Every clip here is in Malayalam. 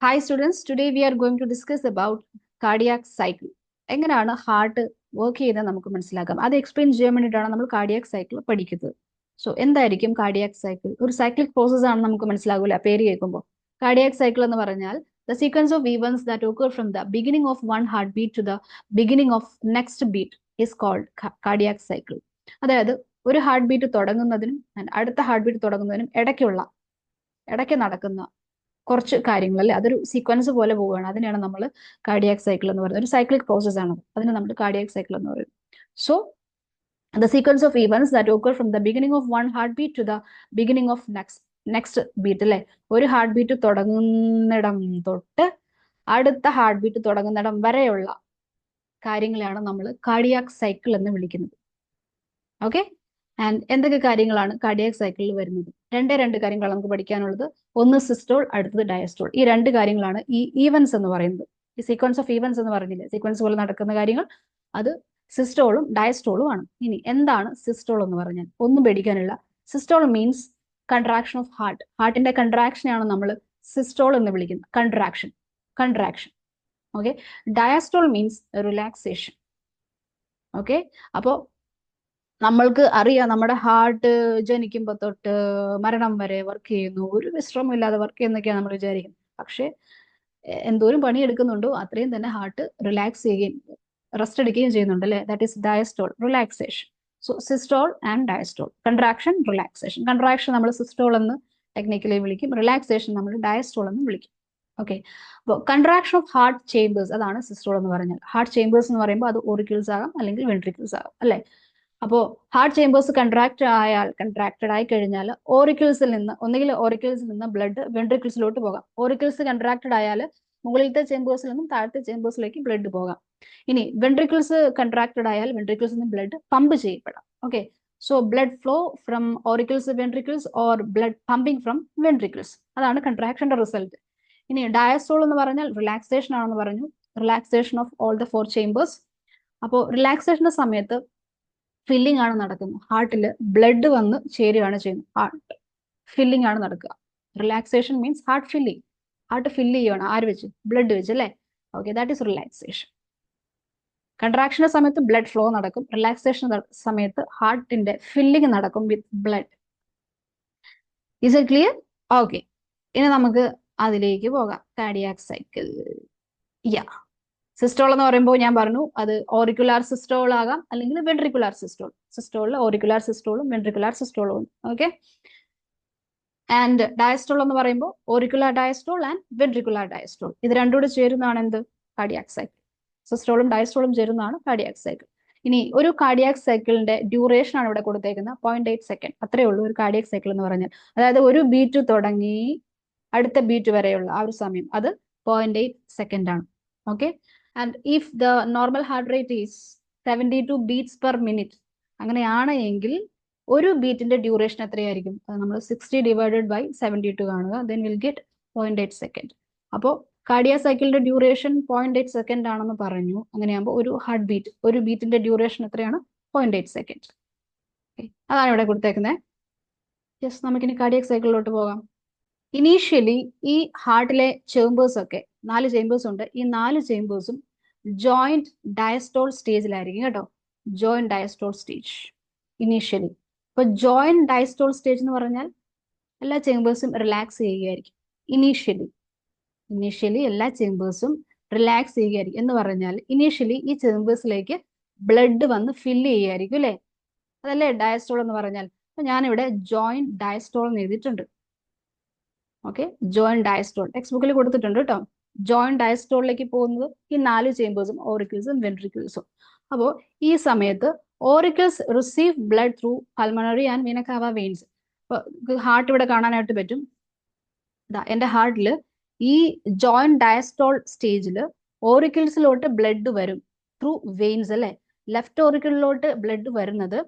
Hi students, today we are going to discuss about cardiac cycle. എങ്ങനെയാണ് ഹാർട്ട് വർക്ക് ചെയ്യുന്നത് നമുക്ക് മനസ്സിലാക്കാം. അത് എക്സ്പ്ലെയിൻ ചെയ്യാൻ വേണ്ടിയിട്ടാണ് നമ്മൾ കാർഡിയാക് സൈക്കിൾ പഠിക്കുന്നത്. സോ എന്തായിരിക്കും കാർഡിയാക് സൈക്കിൾ? ഒരു സൈക്ലിക് പ്രോസസ് ആണ് നമുക്ക് മനസ്സിലാകൂല പേര് കേൾക്കുമ്പോൾ. കാർഡിയാക് സൈക്കിൾ എന്ന് പറഞ്ഞാൽ the sequence of events that occur from the beginning of one heartbeat to the beginning of next beat is called cardiac cycle. അതായത് ഒരു ഹാർട്ട് ബീറ്റ് തുടങ്ങുന്നതിനും അടുത്ത ഹാർട്ട് ബീറ്റ് തുടങ്ങുന്നതിനും ഇടയ്ക്ക് നടക്കുന്ന കുറച്ച് കാര്യങ്ങൾ അല്ലെ, അതൊരു സീക്വൻസ് പോലെ പോവുകയാണ്. അതിനെയാണ് നമ്മൾ കാർഡിയാക് സൈക്കിൾ എന്ന് പറയുന്നത്. ഒരു സൈക്ലിക് പ്രോസസ് ആണ്, അതിനെ നമ്മൾ കാർഡിയാക് സൈക്കിൾ എന്ന് പറയും. So the sequence of events that occur from the beginning of one heartbeat to the beginning of next beat അല്ലെ, ഒരു ഹാർട്ട് ബീറ്റ് തുടങ്ങുന്നിടം തൊട്ട് അടുത്ത ഹാർട്ട് ബീറ്റ് തുടങ്ങുന്നിടം വരെയുള്ള കാര്യങ്ങളെയാണ് നമ്മൾ കാർഡിയാക് സൈക്കിൾ എന്ന് വിളിക്കുന്നത്. ഓക്കെ, ആൻഡ് എന്തൊക്കെ കാര്യങ്ങളാണ് കാർഡിയാക് സൈക്കിളിൽ വരുന്നത്? രണ്ട് കാര്യങ്ങളാണ് നമുക്ക് പഠിക്കാനുള്ളത്. ഒന്ന് സിസ്റ്റോൾ, അടുത്തത് ഡയസ്റ്റോൾ. ഈ രണ്ട് കാര്യങ്ങളാണ് ഈ ഈവൻസ് എന്ന് പറയുന്നത്. ഈ സീക്വൻസ് ഓഫ് ഈവൻസ് എന്ന് പറഞ്ഞില്ലേ, സീക്വൻസ് പോലെ നടക്കുന്ന കാര്യങ്ങൾ, അത് സിസ്റ്റോളും ഡയസ്റ്റോളും ആണ്. ഇനി എന്താണ് സിസ്റ്റോൾ എന്ന് പറഞ്ഞാൽ? ഒന്നും പേടിക്കാനില്ല. Systole means contraction of heart. ഹാർട്ടിന്റെ കൺട്രാക്ഷനെയാണ് നമ്മൾ സിസ്റ്റോൾ എന്ന് വിളിക്കുന്നത്. Contraction. Okay. Diastole means relaxation. Okay, അപ്പോ നമ്മൾക്ക് അറിയാം നമ്മുടെ ഹാർട്ട് ജനിക്കുമ്പോൾ തൊട്ട് മരണം വരെ വർക്ക് ചെയ്യുന്നു, ഒരു വിശ്രമം ഇല്ലാതെ വർക്ക് ചെയ്യുന്നൊക്കെയാണ് നമ്മൾ വിചാരിക്കുന്നത്. പക്ഷെ എന്തോരം പണിയെടുക്കുന്നുണ്ടോ അത്രയും തന്നെ ഹാർട്ട് റിലാക്സ് ചെയ്യുകയും റെസ്റ്റ് എടുക്കുകയും ചെയ്യുന്നുണ്ട് അല്ലെ. That is diastole, relaxation. So systole and diastole. Contraction, relaxation. Contraction നമ്മൾ സിസ്റ്റോൾ എന്ന് ടെക്നിക്കലി വിളിക്കും, റിലാക്സേഷൻ നമ്മൾ ഡയസ്റ്റോൾ എന്ന് വിളിക്കും. ഓക്കെ, അപ്പോൾ കൺട്രാക്ഷൻ ഓഫ് ഹാർട്ട് ചേമ്പേഴ്സ്, അതാണ് സിസ്റ്റോൾ എന്ന് പറഞ്ഞാൽ. ഹാർട്ട് ചേമ്പേഴ്സ് എന്ന് പറയുമ്പോൾ അത് ഓറിക്കിൾസ് ആകാം അല്ലെങ്കിൽ വെൻട്രിക്കിൾസ് ആകാം അല്ലെ. അപ്പോ ഹാർട്ട് ചേമ്പേഴ്സ് കൺട്രാക്റ്റഡ് ആയി കഴിഞ്ഞാൽ ഒന്നുകിൽ ഓറിക്കിൾസിൽ നിന്ന് ബ്ലഡ് വെൻട്രിക്കിൾസിലോട്ട് പോകാം. ഓറിക്കിൾസ് കൺട്രാക്റ്റഡ് ആയാൽ മുകളിലത്തെ ചേമ്പേഴ്സിൽ നിന്നും താഴത്തെ ചേമ്പേഴ്സിലേക്ക് ബ്ലഡ് പോകാം. ഇനി വെൻട്രിക്കിൾസ് കൺട്രാക്റ്റഡ് ആയാൽ വെൻട്രിക്കിൾസിൽ നിന്ന് ബ്ലഡ് പമ്പ് ചെയ്യപ്പെടാം. Okay, so blood flow from auricles ventricles or blood pumping from ventricles, അതാണ് കൺട്രാക്ഷന്റെ റിസൾട്ട്. ഇനി ഡയസ്റ്റോൾ എന്ന് പറഞ്ഞാൽ റിലാക്സേഷൻ ആണെന്ന് പറഞ്ഞു. Relaxation of all the 4 chambers. അപ്പോൾ റിലാക്സേഷന്റെ സമയത്ത് ഫില്ലിംഗ് ആണ് നടക്കുന്നത്. ഹാർട്ടിൽ ബ്ലഡ് വന്ന് ചേരുകയാണ് ചെയ്യുന്നത്. ഹാർട്ട് ഫില്ലിംഗ് ആണ് നടക്കുക. Relaxation means heart filling. Heart fill ചെയ്യുകയാണ്. ആര് വെച്ച്? ബ്ലഡ് വെച്ച് അല്ലേ. Okay, that is relaxation. കൺട്രാക്ഷന്റെ സമയത്ത് ബ്ലഡ് ഫ്ലോ നടക്കും. റിലാക്സേഷൻ സമയത്ത് ഹാർട്ടിന്റെ ഫില്ലിംഗ് നടക്കും with blood. Is it clear? Okay, ഇനി നമുക്ക് അതിലേക്ക് പോകാം. Cardiac cycle. യാ, സിസ്റ്റോൾ എന്ന് പറയുമ്പോൾ ഞാൻ പറഞ്ഞു അത് ഓറിക്കുലാർ സിസ്റ്റോൾ ആകാം അല്ലെങ്കിൽ വെൻട്രിക്കുലാർ സിസ്റ്റോൾ. സിസ്റ്റോളിൽ ഓറിക്കുലാർ സിസ്റ്റോളും വെൻട്രിക്കുലാർ സിസ്റ്റോളും. ഓക്കെ, ആൻഡ് ഡയസ്റ്റോൾ എന്ന് പറയുമ്പോൾ auricular diastole and ventricular diastole. ഇത് രണ്ടും കൂടി ചേരുന്നതാണ് എന്ത്? Cardiac cycle. സിസ്റ്റോളും ഡയസ്റ്റോളും ചേരുന്നതാണ് കാർഡിയാക് സൈക്കിൾ. ഇനി ഒരു കാർഡിയാക് സൈക്കിളിന്റെ ഡ്യൂറേഷൻ ആണ് ഇവിടെ കൊടുത്തേക്കുന്നത്, 0.8 സെക്കൻഡ്. അത്രേ ഉള്ളൂ ഒരു കാർഡിയാക് സൈക്കിൾ എന്ന് പറഞ്ഞാൽ. അതായത് ഒരു ബീറ്റ് തുടങ്ങി അടുത്ത ബീറ്റ് വരെയുള്ള ആ ഒരു സമയം, അത് 0.8 സെക്കൻഡ് ആണ്. Okay, and if the normal heart rate is 72 beats per minute, അങ്ങനെയാണ് എങ്കിൽ ഒരു ബീറ്റിന്റെ ഡ്യൂറേഷൻ എത്രയായിരിക്കും? നമ്മൾ 60 ഡിവൈഡഡ് ബൈ 72 കാണുക, ദെൻ വിൽ ഗെറ്റ് 0.8 സെക്കൻഡ്. അപ്പോൾ കാർഡിയാക് സൈക്കിളിന്റെ ഡ്യൂറേഷൻ 0.8 സെക്കൻഡ് ആണെന്ന് പറഞ്ഞു. അങ്ങനെയാകുമ്പോൾ ഒരു ബീറ്റിന്റെ ഡ്യൂറേഷൻ എത്രയാണ്? 0.8 സെക്കൻഡ്. അതാണ് ഇവിടെ കൊടുത്തേക്കുന്നത്. യെസ്, നമുക്കിനി കാർഡിയാക് സൈക്കിളിലോട്ട് പോകാം. ഇനീഷ്യലി ഈ ഹാർട്ടിലെ ചേമ്പേഴ്സ് ഒക്കെ 4 ചേമ്പേഴ്സ് ഉണ്ട്. ഈ 4 ചേമ്പേഴ്സും ജോയിന്റ് ഡയസ്റ്റോൾ സ്റ്റേജിലായിരിക്കും കേട്ടോ. Joint diastole stage initially. ഇപ്പൊ ജോയിന്റ് ഡയസ്റ്റോൾ സ്റ്റേജ് എന്ന് പറഞ്ഞാൽ എല്ലാ ചേമ്പേഴ്സും റിലാക്സ് ചെയ്യുകയായിരിക്കും. ഇനീഷ്യലി എല്ലാ ചേമ്പേഴ്സും റിലാക്സ് ചെയ്യുകയായിരിക്കും എന്ന് പറഞ്ഞാൽ ഇനീഷ്യലി ഈ ചേമ്പേഴ്സിലേക്ക് ബ്ലഡ് വന്ന് ഫില്ല് ചെയ്യുകയായിരിക്കും അല്ലെ. അതല്ലേ ഡയസ്റ്റോൾ എന്ന് പറഞ്ഞാൽ. അപ്പൊ ഞാനിവിടെ ജോയിന്റ് ഡയസ്റ്റോൾ എന്ന് എഴുതിയിട്ടുണ്ട്. ഓക്കെ, ജോയിന്റ് ഡയസ്റ്റോൾ ടെക്സ്റ്റ് ബുക്കിൽ കൊടുത്തിട്ടുണ്ട് കേട്ടോ. ജോയിന്റ് ഡയസ്റ്റോളിലേക്ക് പോകുന്നത് ഈ 4 ചേമ്പേഴ്സും ഓറിക്കിൾസും വെൻട്രിക്കിൾസും. അപ്പോൾ ഈ സമയത്ത് auricles receive blood through pulmonary and vena cava veins. ഇപ്പോൾ ഹാർട്ട് ഇവിടെ കാണാനായിട്ട് പറ്റും. എന്റെ ഹാർട്ടിൽ ഈ ജോയിന്റ് ഡയസ്റ്റോൾ സ്റ്റേജിൽ ഓറിക്കിൾസിലോട്ട് ബ്ലഡ് വരും ത്രൂ വെയിൻസ് അല്ലെ. ലെഫ്റ്റ് ഓറിക്കിളിലോട്ട് ബ്ലഡ് വരുന്നത്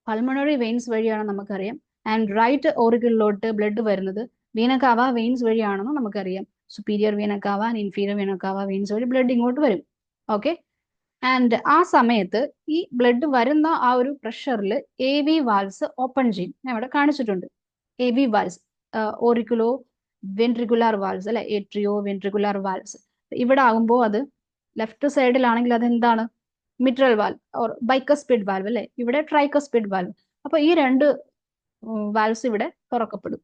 പൾമണറി വെയിൻസ് വഴിയാണ് നമുക്കറിയാം. ആൻഡ് റൈറ്റ് ഓറിക്കിളിലോട്ട് ബ്ലഡ് വരുന്നത് വീന കാവ വെയിൻസ് വഴിയാണെന്ന് നമുക്കറിയാം. Superior vena cava and inferior vena cava veins വഴി ബ്ലഡ് ഇങ്ങോട്ട് വരും. ഓക്കെ, ആൻഡ് ആ സമയത്ത് ഈ ബ്ലഡ് വരുന്ന ആ ഒരു പ്രഷറിൽ AV വാൽവ്സ് ഓപ്പൺ ചെയ്യും. ഞാൻ ഇവിടെ കാണിച്ചിട്ടുണ്ട്. AV വാൽവ്സ് ഓറിക്കുലോ വെൻട്രിക്കുലാർ വാൽവ്സ് അല്ലെ, ഏട്രിയോ വെൻട്രിക്കുലാർ വാൽവ്സ്. ഇവിടെ ആകുമ്പോൾ അത് ലെഫ്റ്റ് സൈഡിലാണെങ്കിൽ അത് എന്താണ്, mitral valve or bicuspid valve അല്ലെ, ഇവിടെ ട്രൈക്കസ്പിഡ് വാൽവ്. അപ്പൊ ഈ രണ്ട് വാൽവ്സ് ഇവിടെ തുറക്കപ്പെടും.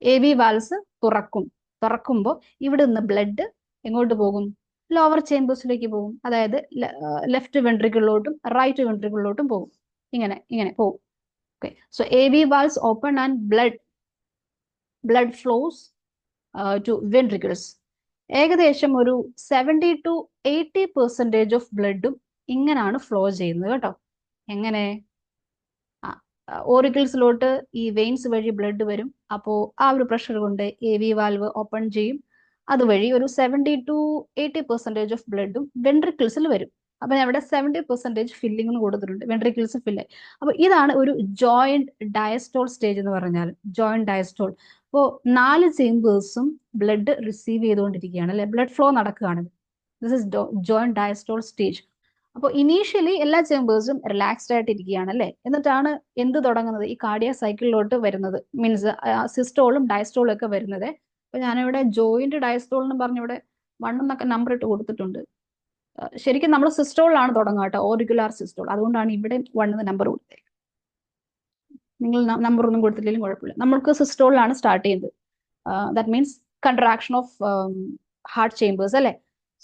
എ വി വാൽവ്സ് തുറക്കുമ്പോൾ ഇവിടെ നിന്ന് ബ്ലഡ് എങ്ങോട്ട് പോകും, ലോവർ ചേംബേഴ്സിലേക്ക് പോകും. അതായത് ലെഫ്റ്റ് വെൻട്രിക്കിളിലോട്ടും റൈറ്റ് വെൻട്രിക്കിളിലോട്ടും പോകും. ഇങ്ങനെ ഇങ്ങനെ പോകും. Okay, so A V valves open and blood flows to ventricles. ഏകദേശം ഒരു 70 to 80% ഓഫ് ബ്ലഡും ഇങ്ങനെയാണ് ഫ്ലോ ചെയ്യുന്നത് കേട്ടോ. എങ്ങനെ, ഓറിക്കിൾസിലോട്ട് ഈ വെയിൻസ് വഴി ബ്ലഡ് വരും. അപ്പോൾ ആ ഒരു പ്രഷർ കൊണ്ട് എ വി വാൽവ് ഓപ്പൺ ചെയ്യും. അതുവഴി ഒരു 70 to 80% ഓഫ് ബ്ലഡും വെൻട്രിക്കിൾസിൽ വരും. അപ്പൊ ഞാൻ ഇവിടെ 70% ഫില്ലിംഗ് എന്ന് കൊടുത്തിട്ടുണ്ട്, വെൻട്രിക്കിൾസ് ഫില്ലായി. അപ്പൊ ഇതാണ് ഒരു ജോയിന്റ് ഡയസ്റ്റോൾ സ്റ്റേജ് എന്ന് പറഞ്ഞാൽ. ജോയിന്റ് ഡയസ്റ്റോൾ, അപ്പോൾ 4 ചേമ്പേഴ്സും ബ്ലഡ് റിസീവ് ചെയ്തുകൊണ്ടിരിക്കുകയാണ് അല്ലെ, ബ്ലഡ് ഫ്ലോ നടക്കുകയാണ്. This is joint diastole stage. അപ്പോൾ ഇനീഷ്യലി എല്ലാ ചേമ്പേഴ്സും റിലാക്സ്ഡ് ആയിട്ട് ഇരിക്കുകയാണ് അല്ലെ. എന്നിട്ടാണ് എന്ത് തുടങ്ങുന്നത്, ഈ കാർഡിയാക് സൈക്കിളിലോട്ട് വരുന്നത്, മീൻസ് സിസ്റ്റോളും ഡയസ്റ്റോളും ഒക്കെ വരുന്നത്. അപ്പൊ ഞാനിവിടെ ജോയിന്റ് ഡയസ്റ്റോൾ എന്ന് പറഞ്ഞ് ഇവിടെ 1 എന്നൊക്കെ നമ്പർ ഇട്ട് കൊടുത്തിട്ടുണ്ട്. ശരിക്കും നമ്മൾ സിസ്റ്റോളിലാണ് തുടങ്ങുക കേട്ടോ, ഓറിക്കുലാർ സിസ്റ്റോൾ. അതുകൊണ്ടാണ് ഇവിടെ 1 എന്ന് നമ്പർ കൊടുത്തത്. നിങ്ങൾ നമ്പർ ഒന്നും കൊടുത്തില്ലെങ്കിലും കുഴപ്പമില്ല. നമ്മൾക്ക് സിസ്റ്റോളിലാണ് സ്റ്റാർട്ട് ചെയ്യുന്നത്. That means contraction of heart chambers അല്ലെ.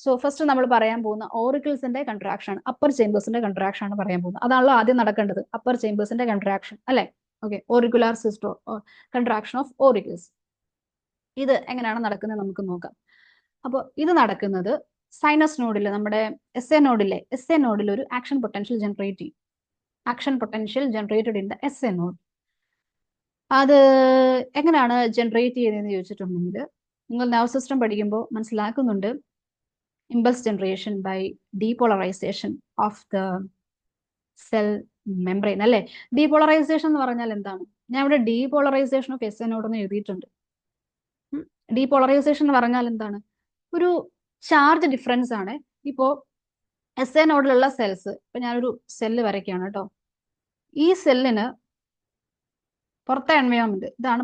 സോ ഫസ്റ്റ് നമ്മൾ പറയാൻ പോകുന്ന ഓറിക്കിൾസിന്റെ കൺട്രാക്ഷൻ ആണ്, അപ്പർ ചേമ്പേഴ്സിന്റെ കൺട്രാക്ഷൻ ആണ് പറയാൻ പോകുന്നത്. അതാണല്ലോ ആദ്യം നടക്കേണ്ടത്, അപ്പർ ചേമ്പേഴ്സിന്റെ കൺട്രാക്ഷൻ അല്ലെ. Okay, auricular systole contraction of auricles. ഇത് എങ്ങനെയാണ് നടക്കുന്നത് നമുക്ക് നോക്കാം. അപ്പോൾ ഇത് നടക്കുന്നത് സൈനസ് നോഡിൽ, നമ്മുടെ എസ് എ നോഡിലെ ഒരു ആക്ഷൻ പൊട്ടൻഷ്യൽ ജനറേറ്റ് ചെയ്യും. Action potential generated in the S A node. അത് എങ്ങനെയാണ് ജനറേറ്റ് ചെയ്യുന്നതെന്ന് ചോദിച്ചിട്ടുണ്ടെങ്കിൽ, നിങ്ങൾ നെർവ് സിസ്റ്റം പഠിക്കുമ്പോൾ മനസ്സിലാക്കുന്നുണ്ട്, impulse generation by depolarization of the cell membrane അല്ലെ. ഡീപോളറൈസേഷൻ എന്ന് പറഞ്ഞാൽ എന്താണ്, ഞാൻ ഇവിടെ depolarization of S A node എന്ന് എഴുതിയിട്ടുണ്ട്. ഡീപോളറൈസേഷൻ എന്ന് പറഞ്ഞാൽ എന്താണ്, ഒരു ചാർജ് ഡിഫറൻസ് ആണ്. ഇപ്പോ എസ് എ നോഡിലുള്ള സെൽസ്, ഇപ്പൊ ഞാനൊരു സെല്ല് വരയ്ക്കുകയാണ് കേട്ടോ. ഈ സെല്ലിന് പുറത്തെ എൻവയോൺമെന്റ് ഇതാണ്,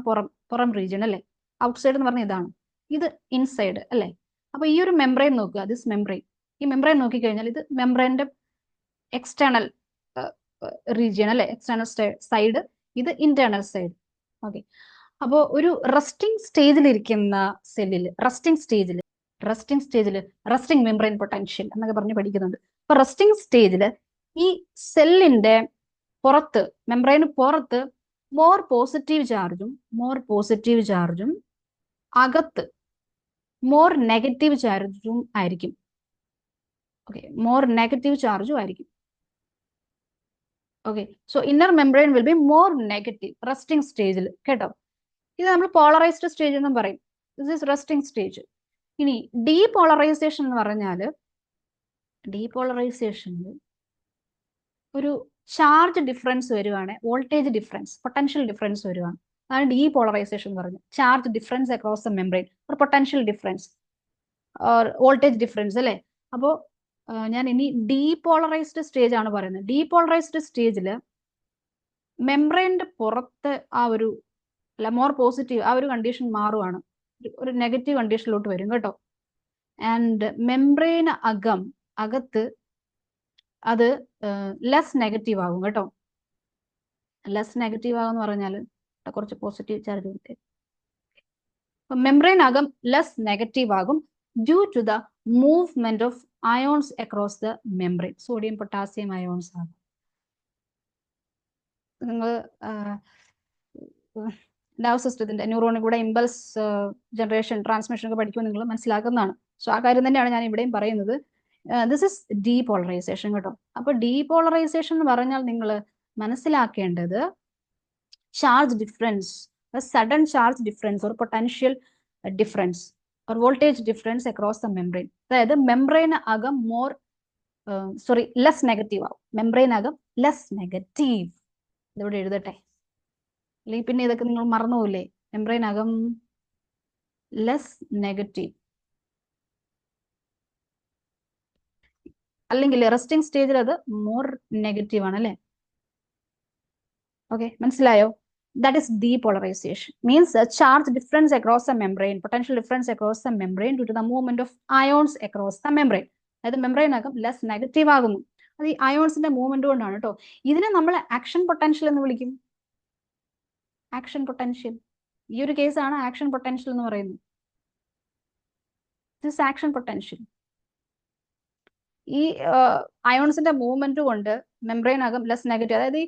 പുറം റീജിയൻ അല്ലെ. ഔട്ട്സൈഡ് എന്ന് പറഞ്ഞാൽ ഇതാണ്, ഇത് ഇൻസൈഡ് അല്ലെ. അപ്പൊ ഈ ഒരു മെംബ്രെയിൻ നോക്കുക, ദിസ് മെംബ്രെയിൻ. ഈ മെംബ്രെയിൻ നോക്കിക്കഴിഞ്ഞാൽ ഇത് മെംബ്രെയിന്റെ എക്സ്റ്റേണൽ റീജിയൻ അല്ലെ, എക്സ്റ്റേണൽ സൈഡ്, ഇത് ഇന്റേണൽ സൈഡ്. ഓക്കെ, അപ്പോൾ ഒരു റെസ്റ്റിംഗ് സ്റ്റേജിലിരിക്കുന്ന സെല്ലിൽ, റെസ്റ്റിംഗ് മെംബ്രെയിൻ പൊട്ടൻഷ്യൽ എന്നൊക്കെ പറഞ്ഞ് പഠിക്കുന്നുണ്ട്. അപ്പൊ റെസ്റ്റിംഗ് സ്റ്റേജിൽ ഈ സെല്ലിന്റെ പുറത്ത്, മെംബ്രെയിന് പുറത്ത് മോർ പോസിറ്റീവ് ചാർജും അകത്ത് മോർ നെഗറ്റീവ് ചാർജും ആയിരിക്കും. ഓക്കെ, മോർ നെഗറ്റീവ് ചാർജും ആയിരിക്കും. Okay, so inner membrane will be more negative resting സ്റ്റേജിൽ കേട്ടോ. ഇത് നമ്മൾ പോളറൈസ്ഡ് സ്റ്റേജ് എന്നും പറയും. This is resting stage. ഇനി ഡീപോളറൈസേഷൻ എന്ന് പറഞ്ഞാൽ, ഡീപോളറൈസേഷനിൽ ഒരു ചാർജ് ഡിഫറൻസ് വരുവാണ്, വോൾട്ടേജ് ഡിഫറൻസ്, പൊട്ടൻഷ്യൽ ഡിഫറൻസ് വരുവാണ്. അതാണ് ഡീപോളറൈസേഷൻ എന്ന് പറഞ്ഞത്. Charge difference across the membrane, ഒരു പൊട്ടൻഷ്യൽ ഡിഫറൻസ്, വോൾട്ടേജ് ഡിഫറൻസ് അല്ലെ. അപ്പോൾ ഞാൻ ഇനി ഡീപോളറൈസ്ഡ് സ്റ്റേജ് ആണ് പറയുന്നത്. ഡീപോളറൈസ്ഡ് സ്റ്റേജിൽ മെംബ്രെയിന്റെ പുറത്ത് ആ ഒരു മോർ പോസിറ്റീവ് ആ ഒരു കണ്ടീഷൻ മാറുവാണ്, ഒരു നെഗറ്റീവ് കണ്ടീഷനിലോട്ട് വരും കേട്ടോ. ആൻഡ് മെംബ്രെയിൻ അകത്ത് അത് ലെസ് നെഗറ്റീവ് ആകും കേട്ടോ. ലെസ് നെഗറ്റീവ് ആകും എന്ന് പറഞ്ഞാൽ കുറച്ച് പോസിറ്റീവ് ചാർജ് കൊടുത്തേ. മെംബ്രെയിൻ അകം ലെസ് നെഗറ്റീവ് ആകും due to the movement of ions across the membrane. Sodium potassium ions ആകും. നിങ്ങൾ നെർവ് സിസ്റ്റത്തിന്റെ, ന്യൂറോണിൽ കൂടെ ഇമ്പൾസ് ജനറേഷൻ, ട്രാൻസ്മിഷൻ ഒക്കെ പഠിക്കുമ്പോൾ നിങ്ങൾ മനസ്സിലാക്കുന്നതാണ്. സോ ആ കാര്യം തന്നെയാണ് ഞാൻ ഇവിടെയും പറയുന്നത്. ദിസ് ഇസ് ഡീപോളറൈസേഷൻ കേട്ടോ. അപ്പൊ ഡീപോളറൈസേഷൻ എന്ന് പറഞ്ഞാൽ നിങ്ങൾ മനസ്സിലാക്കേണ്ടത് charge difference, sudden charge difference or potential difference or voltage difference across the membrane. അതായത് മെംബ്രെയിൻ അകം ലെസ് നെഗറ്റീവ് ആവും. മെംബ്രെയിൻ അകം ലെസ് നെഗറ്റീവ്, ഇതിവിടെ എഴുതട്ടെ, അല്ലെങ്കിൽ പിന്നെ ഇതൊക്കെ നിങ്ങൾ മറന്നുപോയില്ലേ. മെംബ്രെയിൻ അകം ലെസ് നെഗറ്റീവ്, അല്ലെങ്കിൽ റെസ്റ്റിംഗ് സ്റ്റേജിൽ അത് മോർ നെഗറ്റീവ് ആണ് അല്ലെ. ഓക്കെ, മനസ്സിലായോ? That is depolarization. Means a charge difference across the membrane, potential difference across the membrane due to the movement of ions across the membrane. അതായത് മെംബ്രെയിൻ ആകും ലെസ് നെഗറ്റീവ് ആകുന്നു. അത് ഈ അയോൺസിന്റെ മൂവ്മെന്റ് കൊണ്ടാണ് കേട്ടോ. ഇതിനെ നമ്മൾ ആക്ഷൻ പൊട്ടൻഷ്യൽ എന്ന് വിളിക്കും. Action potential. ഈ ഒരു കേസാണ് ആക്ഷൻ പൊട്ടൻഷ്യൽ എന്ന് പറയുന്നത്. This action potential. ഈ അയോൺസിന്റെ മൂവ്മെന്റ് കൊണ്ട് മെംബ്രെയിൻ ആകും ലെസ് നെഗറ്റീവ്. അതായത് ഈ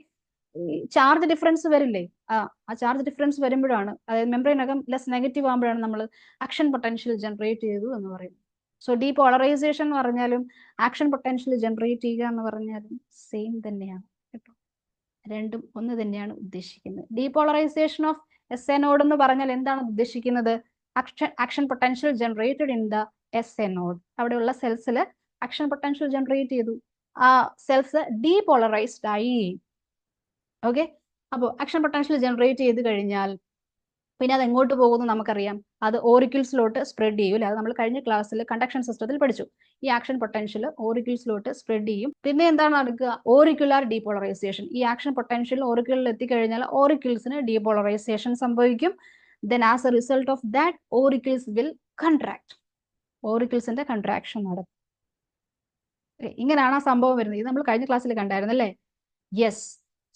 ചാർജ് ഡിഫറൻസ് വരില്ലേ, ആ ചാർജ് ഡിഫറൻസ് വരുമ്പോഴാണ്, അതായത് മെംബ്രെയിൻ അകം ലെസ് നെഗറ്റീവ് ആകുമ്പോഴാണ് നമ്മൾ ആക്ഷൻ പൊട്ടൻഷ്യൽ ജനറേറ്റ് ചെയ്തു എന്ന് പറയുന്നത്. സോ ഡീപോളറൈസേഷൻ എന്ന് പറഞ്ഞാലും ആക്ഷൻ പൊട്ടൻഷ്യൽ ജനറേറ്റ് ചെയ്യുക എന്ന് പറഞ്ഞാലും സെയിം തന്നെയാണ് കേട്ടോ. രണ്ടും ഒന്ന് തന്നെയാണ് ഉദ്ദേശിക്കുന്നത്. Depolarisation of S A node എന്ന് പറഞ്ഞാൽ എന്താണ് ഉദ്ദേശിക്കുന്നത്? Action potential generated in the S A node. അവിടെയുള്ള സെൽസിൽ ആക്ഷൻ പൊട്ടൻഷ്യൽ ജനറേറ്റ് ചെയ്തു, ആ സെൽസ് ഡീപോളറൈസ്ഡ് ആയി. ഓക്കെ, അപ്പോൾ ആക്ഷൻ പൊട്ടൻഷ്യൽ ജനറേറ്റ് ചെയ്ത് കഴിഞ്ഞാൽ പിന്നെ അത് എങ്ങോട്ട് പോകുന്നു നമുക്കറിയാം. അത് ഓറിക്കിൾസിലോട്ട് സ്പ്രെഡ് ചെയ്യും അല്ലെ. അത് നമ്മൾ കഴിഞ്ഞ ക്ലാസ്സിൽ കണ്ടക്ഷൻ സിസ്റ്റത്തിൽ പഠിച്ചു. ഈ ആക്ഷൻ പൊട്ടൻഷ്യൽ ഓറിക്കിൾസിലോട്ട് സ്പ്രെഡ് ചെയ്യും. പിന്നെ എന്താണ് നടക്കുക? Auricular depolarization. ഈ ആക്ഷൻ പൊട്ടൻഷ്യൽ ഓറിക്കിളിൽ എത്തിക്കഴിഞ്ഞാൽ ഓറിക്കിൾസിന് ഡീപോളറൈസേഷൻ സംഭവിക്കും. Then as a result of that auricles will contract. ഓറിക്കിൾസിന്റെ കൺട്രാക്ഷൻ നടക്കും. ഇങ്ങനെയാണ് ആ സംഭവം വരുന്നത്. ഇത് നമ്മൾ കഴിഞ്ഞ ക്ലാസ്സിൽ കണ്ടായിരുന്നു അല്ലേ? Yes.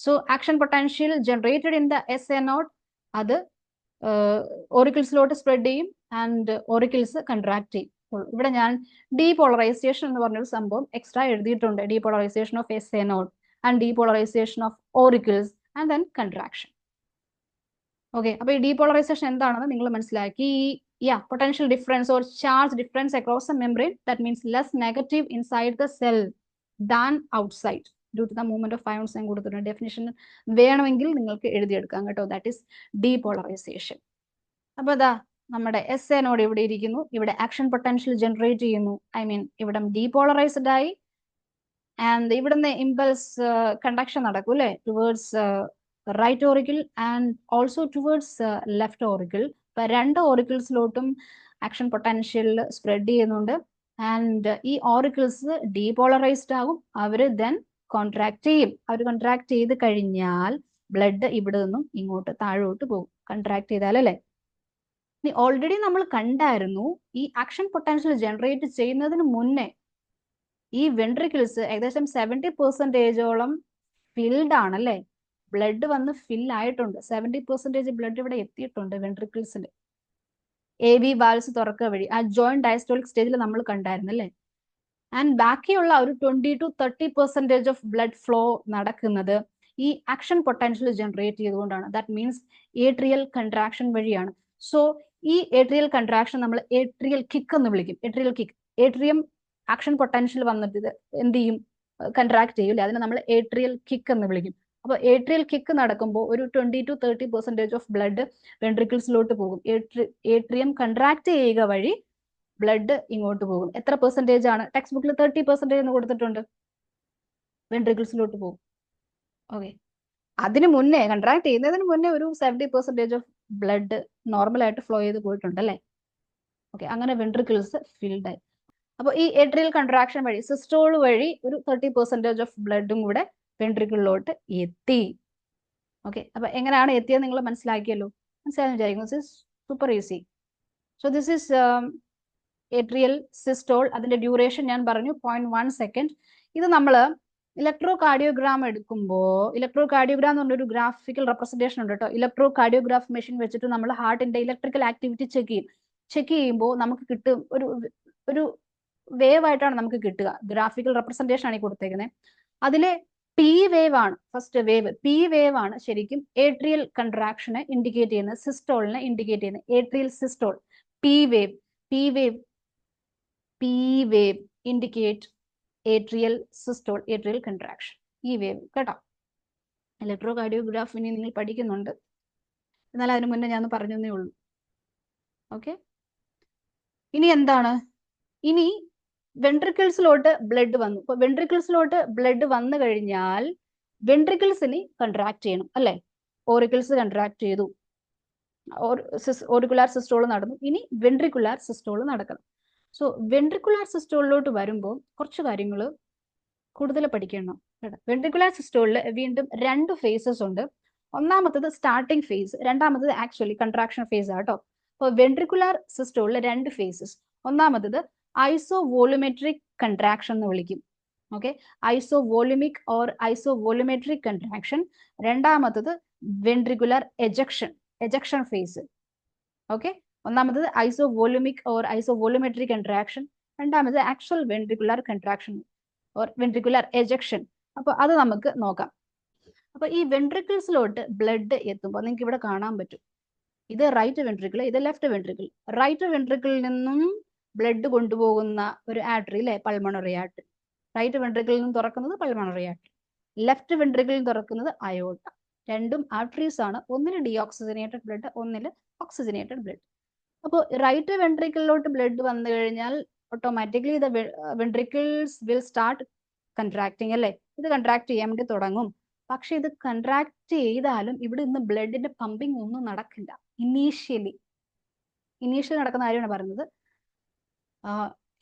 So action potential generated in the S A node, അത് ഓറിക്കിൾസിലോട്ട് സ്പ്രെഡ് ചെയ്യും ആൻഡ് ഓറിക്കിൾസ് കൺട്രാക്ട് ചെയ്യും. ഇവിടെ ഞാൻ ഡീപോളറൈസേഷൻ എന്ന് പറഞ്ഞൊരു സംഭവം എക്സ്ട്രാ എഴുതിയിട്ടുണ്ട്. Depolarization of S A node and depolarization of auricles and then contraction. Okay, അപ്പൊ ഈ ഡീപോളറൈസേഷൻ എന്താണെന്ന് നിങ്ങൾ മനസ്സിലാക്കി. Potential difference or charge difference across the membrane, that means less negative inside the cell than outside due to the movement of ions. ഞാൻ കൊടുത്തിട്ടുണ്ട്. ഡെഫിനിഷൻ വേണമെങ്കിൽ നിങ്ങൾക്ക് എഴുതിയെടുക്കാം കേട്ടോ. That is depolarization. അപ്പൊ അതാ നമ്മുടെ എസ് എ നോഡ് ഇവിടെ ഇരിക്കുന്നു. ഇവിടെ ആക്ഷൻ പൊട്ടൻഷ്യൽ ജനറേറ്റ് ചെയ്യുന്നു. ഐ മീൻ ഇവിടെ ഡീപോളറൈസ്ഡ് ആയി ആൻഡ് ഇവിടുന്ന് ഇമ്പൾസ് കണ്ടക്ഷൻ നടക്കും അല്ലെ, towards right auricle and also towards left auricle. ഇപ്പൊ രണ്ട് ഓറിക്കിൾസിലോട്ടും ആക്ഷൻ പൊട്ടൻഷ്യൽ സ്പ്രെഡ് ചെയ്യുന്നുണ്ട് ആൻഡ് ഈ ഓറിക്കിൾസ് ഡീപോളറൈസ്ഡ് ആകും. അവര് ദെൻ കോൺട്രാക്ട് ചെയ്യും. അവർ കോൺട്രാക്ട് ചെയ്ത് കഴിഞ്ഞാൽ ബ്ലഡ് ഇവിടെ നിന്നും ഇങ്ങോട്ട് താഴോട്ട് പോകും. കൺട്രാക്ട് ചെയ്താൽ അല്ലേ. ഇനി ഓൾറെഡി നമ്മൾ കണ്ടായിരുന്നു, ഈ ആക്ഷൻ പൊട്ടൻഷ്യൽ ജനറേറ്റ് ചെയ്യുന്നതിന് മുന്നേ ഈ വെൻട്രിക്കിൾസ് ഏകദേശം 70% ഫിൽഡ് ആണല്ലേ. ബ്ലഡ് വന്ന് ഫിൽ ആയിട്ടുണ്ട്. 70% ബ്ലഡ് ഇവിടെ എത്തിയിട്ടുണ്ട് വെൻട്രിക്കിൾസിൽ. AV വാൽസ് തുറക്കുക വഴി ആ ജോയിന്റ് ഡയസ്റ്റോളിക് സ്റ്റേജിൽ നമ്മൾ കണ്ടായിരുന്നു അല്ലേ. ആൻഡ് ബാക്കിയുള്ള ഒരു 20 to 30% ഓഫ് ബ്ലഡ് ഫ്ലോ നടക്കുന്നത് ഈ ആക്ഷൻ പൊട്ടൻഷ്യൽ ജനറേറ്റ് ചെയ്തുകൊണ്ടാണ്. ദാറ്റ് മീൻസ് ഏട്രിയൽ കൺട്രാക്ഷൻ വഴിയാണ്. സോ ഈ ഏട്രിയൽ കൺട്രാക്ഷൻ നമ്മൾ ഏട്രിയൽ കിക്ക് എന്ന് വിളിക്കും. Atrial kick, atrium action potential വന്നിട്ട് ഇത് എന്ത് ചെയ്യും? കൺട്രാക്ട് ചെയ്യൂലേ, അതിനെ നമ്മൾ ഏട്രിയൽ കിക്ക് എന്ന് വിളിക്കും. അപ്പൊ ഏട്രിയൽ കിക്ക് നടക്കുമ്പോൾ ഒരു 20 to 30% ഓഫ് ബ്ലഡ് വെൻട്രിക്കിൾസിലോട്ട് പോകും. ഏട്രിയം കൺട്രാക്ട് ചെയ്യുക വഴി ബ്ലഡ് ഇങ്ങോട്ട് പോകും. എത്ര പെർസെന്റേജ് ആണ്? ടെക്സ്റ്റ് ബുക്കിൽ 30% എന്ന് കൊടുത്തിട്ടുണ്ട്. വെൻട്രിക്കിൾസിലോട്ട് പോകും. ഓക്കെ, അതിന് മുന്നേ കൺട്രാക്ട് ചെയ്യുന്നതിന് മുന്നേ ഒരു 70% ഓഫ് ബ്ലഡ് നോർമൽ ആയിട്ട് ഫ്ലോ ചെയ്ത് പോയിട്ടുണ്ട് അല്ലേ. ഓക്കെ, അങ്ങനെ വെൻട്രിക്കിൾസ് ഫിൽഡ് ആയി. അപ്പോൾ ഈ ഏട്രിയൽ കൺട്രാക്ഷൻ വഴി സിസ്റ്റോൾ വഴി ഒരു 30% ഓഫ് ബ്ലഡും കൂടെ വെൻട്രിക്കിളിലോട്ട് എത്തി. ഓക്കെ, അപ്പൊ എങ്ങനെയാണ് എത്തിയത് നിങ്ങൾ മനസ്സിലാക്കിയല്ലോ. മനസ്സിലായെന്ന് വിചാരിക്കുന്നു. This is super easy. So this is atrial systole. അതിന്റെ ഡ്യൂറേഷൻ ഞാൻ പറഞ്ഞു 0.1 സെക്കൻഡ്. ഇത് നമ്മൾ ഇലക്ട്രോ കാർഡിയോഗ്രാം എടുക്കുമ്പോൾ, ഇലക്ട്രോ കാർഡിയോഗ്രാം എന്ന് പറഞ്ഞൊരു ഗ്രാഫിക്കൽ റെപ്രസെന്റേഷൻ ഉണ്ട് കേട്ടോ. ഇലക്ട്രോ കാർഡിയോഗ്രാഫ് മെഷീൻ വെച്ചിട്ട് നമ്മൾ ഹാർട്ടിന്റെ ഇലക്ട്രിക്കൽ ആക്ടിവിറ്റി ചെക്ക് ചെയ്യും. ചെക്ക് ചെയ്യുമ്പോൾ നമുക്ക് കിട്ടും ഒരു വേവ് ആയിട്ടാണ് നമുക്ക് കിട്ടുക. ഗ്രാഫിക്കൽ റെപ്രസെന്റേഷൻ ആണ് ഈ കൊടുത്തേക്കുന്നത്. അതിലെ പി വേവ് ആണ് ഫസ്റ്റ് വേവ്. പി വേവ് ആണ് ശരിക്കും ഏട്രിയൽ കൺട്രാക്ഷനെ ഇൻഡിക്കേറ്റ് ചെയ്യുന്നത്, സിസ്റ്റോളിനെ ഇൻഡിക്കേറ്റ് ചെയ്യുന്നത്. Atrial systole, P wave. P wave P wave indicate atrial systole, atrial contraction. ഈ വേവ് കേട്ടോ. ഇലക്ട്രോ കാർഡിയോഗ്രാഫ് ഇനി നിങ്ങൾ പഠിക്കുന്നുണ്ട്, എന്നാൽ അതിന് മുന്നേ ഞാൻ പറഞ്ഞതേ ഉള്ളൂ. ഓക്കെ, ഇനി എന്താണ്? ഇനി വെൻട്രിക്കിൾസിലോട്ട് ബ്ലഡ് വന്നു. ഇപ്പൊ വെൻട്രിക്കിൾസിലോട്ട് ബ്ലഡ് വന്നു കഴിഞ്ഞാൽ വെൻട്രിക്കിൾസിന് കൺട്രാക്ട് ചെയ്യണം അല്ലെ. ഓറിക്കിൾസ് കൺട്രാക്ട് ചെയ്തു, ഓറിക്കുലാർ സിസ്റ്റോൾ നടന്നു. ഇനി വെൻട്രിക്കുലാർ സിസ്റ്റോൾ നടക്കണം. സോ വെൻട്രിക്കുലാർ സിസ്റ്റോളിലോട്ട് വരുമ്പോൾ കുറച്ച് കാര്യങ്ങൾ കൂടുതൽ പഠിക്കണം. വെൻട്രിക്കുലാർ സിസ്റ്റോളിൽ വീണ്ടും 2 ഫേസസ് ഉണ്ട്. ഒന്നാമത്തത് സ്റ്റാർട്ടിംഗ് ഫേസ്, രണ്ടാമത്തത് ആക്ച്വലി കൺട്രാക്ഷൻ ഫേസ് ആട്ടോ. അപ്പോൾ വെൻട്രിക്കുലാർ സിസ്റ്റോളിൽ രണ്ട് ഫേസസ്. ഒന്നാമത്തത് ഐസോവോളുമെട്രിക് കൺട്രാക്ഷൻ എന്ന് വിളിക്കും. Okay, isovolumic or isovolumetric contraction. രണ്ടാമത്തത് വെൻട്രിക്കുലർ എജക്ഷൻ ഫേസ്. ഓക്കെ, ഒന്നാമത്തത് ഐസോവോളുമിക് ഓർ ഐസോവോളുമെട്രിക് കൺട്രാക്ഷൻ, രണ്ടാമത് actual ventricular contraction or ventricular ejection. അപ്പോൾ അത് നമുക്ക് നോക്കാം. അപ്പൊ ഈ വെൻട്രിക്കിൾസിലോട്ട് ബ്ലഡ് എത്തുമ്പോൾ നിങ്ങൾക്ക് ഇവിടെ കാണാൻ പറ്റും, ഇത് റൈറ്റ് വെൻട്രിക്കിൾ, ഇത് ലെഫ്റ്റ് വെൻട്രിക്കിൾ. റൈറ്റ് വെൻട്രിക്കിളിൽ നിന്നും ബ്ലഡ് കൊണ്ടുപോകുന്ന ഒരു ആർട്ടറി അല്ലെ, പൾമണറി ആർട്ടറി. റൈറ്റ് വെൻട്രിക്കിളിൽ നിന്നും തുറക്കുന്നത് പൾമണറി ആർട്ടറി, ലെഫ്റ്റ് വെൻട്രിക്കിളിൽ തുറക്കുന്നത് അയോട്ട. രണ്ടും ആർട്ടറീസ് ആണ്. ഒന്നില് ഡീഓക്സിജനേറ്റഡ് ബ്ലഡ്, ഒന്നില് ഓക്സിജനേറ്റഡ് ബ്ലഡ്. അപ്പോൾ റൈറ്റ് വെൻട്രിക്കിളിലോട്ട് ബ്ലഡ് വന്നു കഴിഞ്ഞാൽ automatically the ventricles will start contracting അല്ലേ, ഇത് കൺട്രാക്ട് ചെയ്യാൻ വേണ്ടി തുടങ്ങും. പക്ഷെ ഇത് കൺട്രാക്ട് ചെയ്താലും ഇവിടെ നിന്ന് ബ്ലഡിന്റെ പമ്പിങ് ഒന്നും നടക്കില്ല. ഇനീഷ്യലി നടക്കുന്ന കാര്യമാണ് പറയുന്നത്.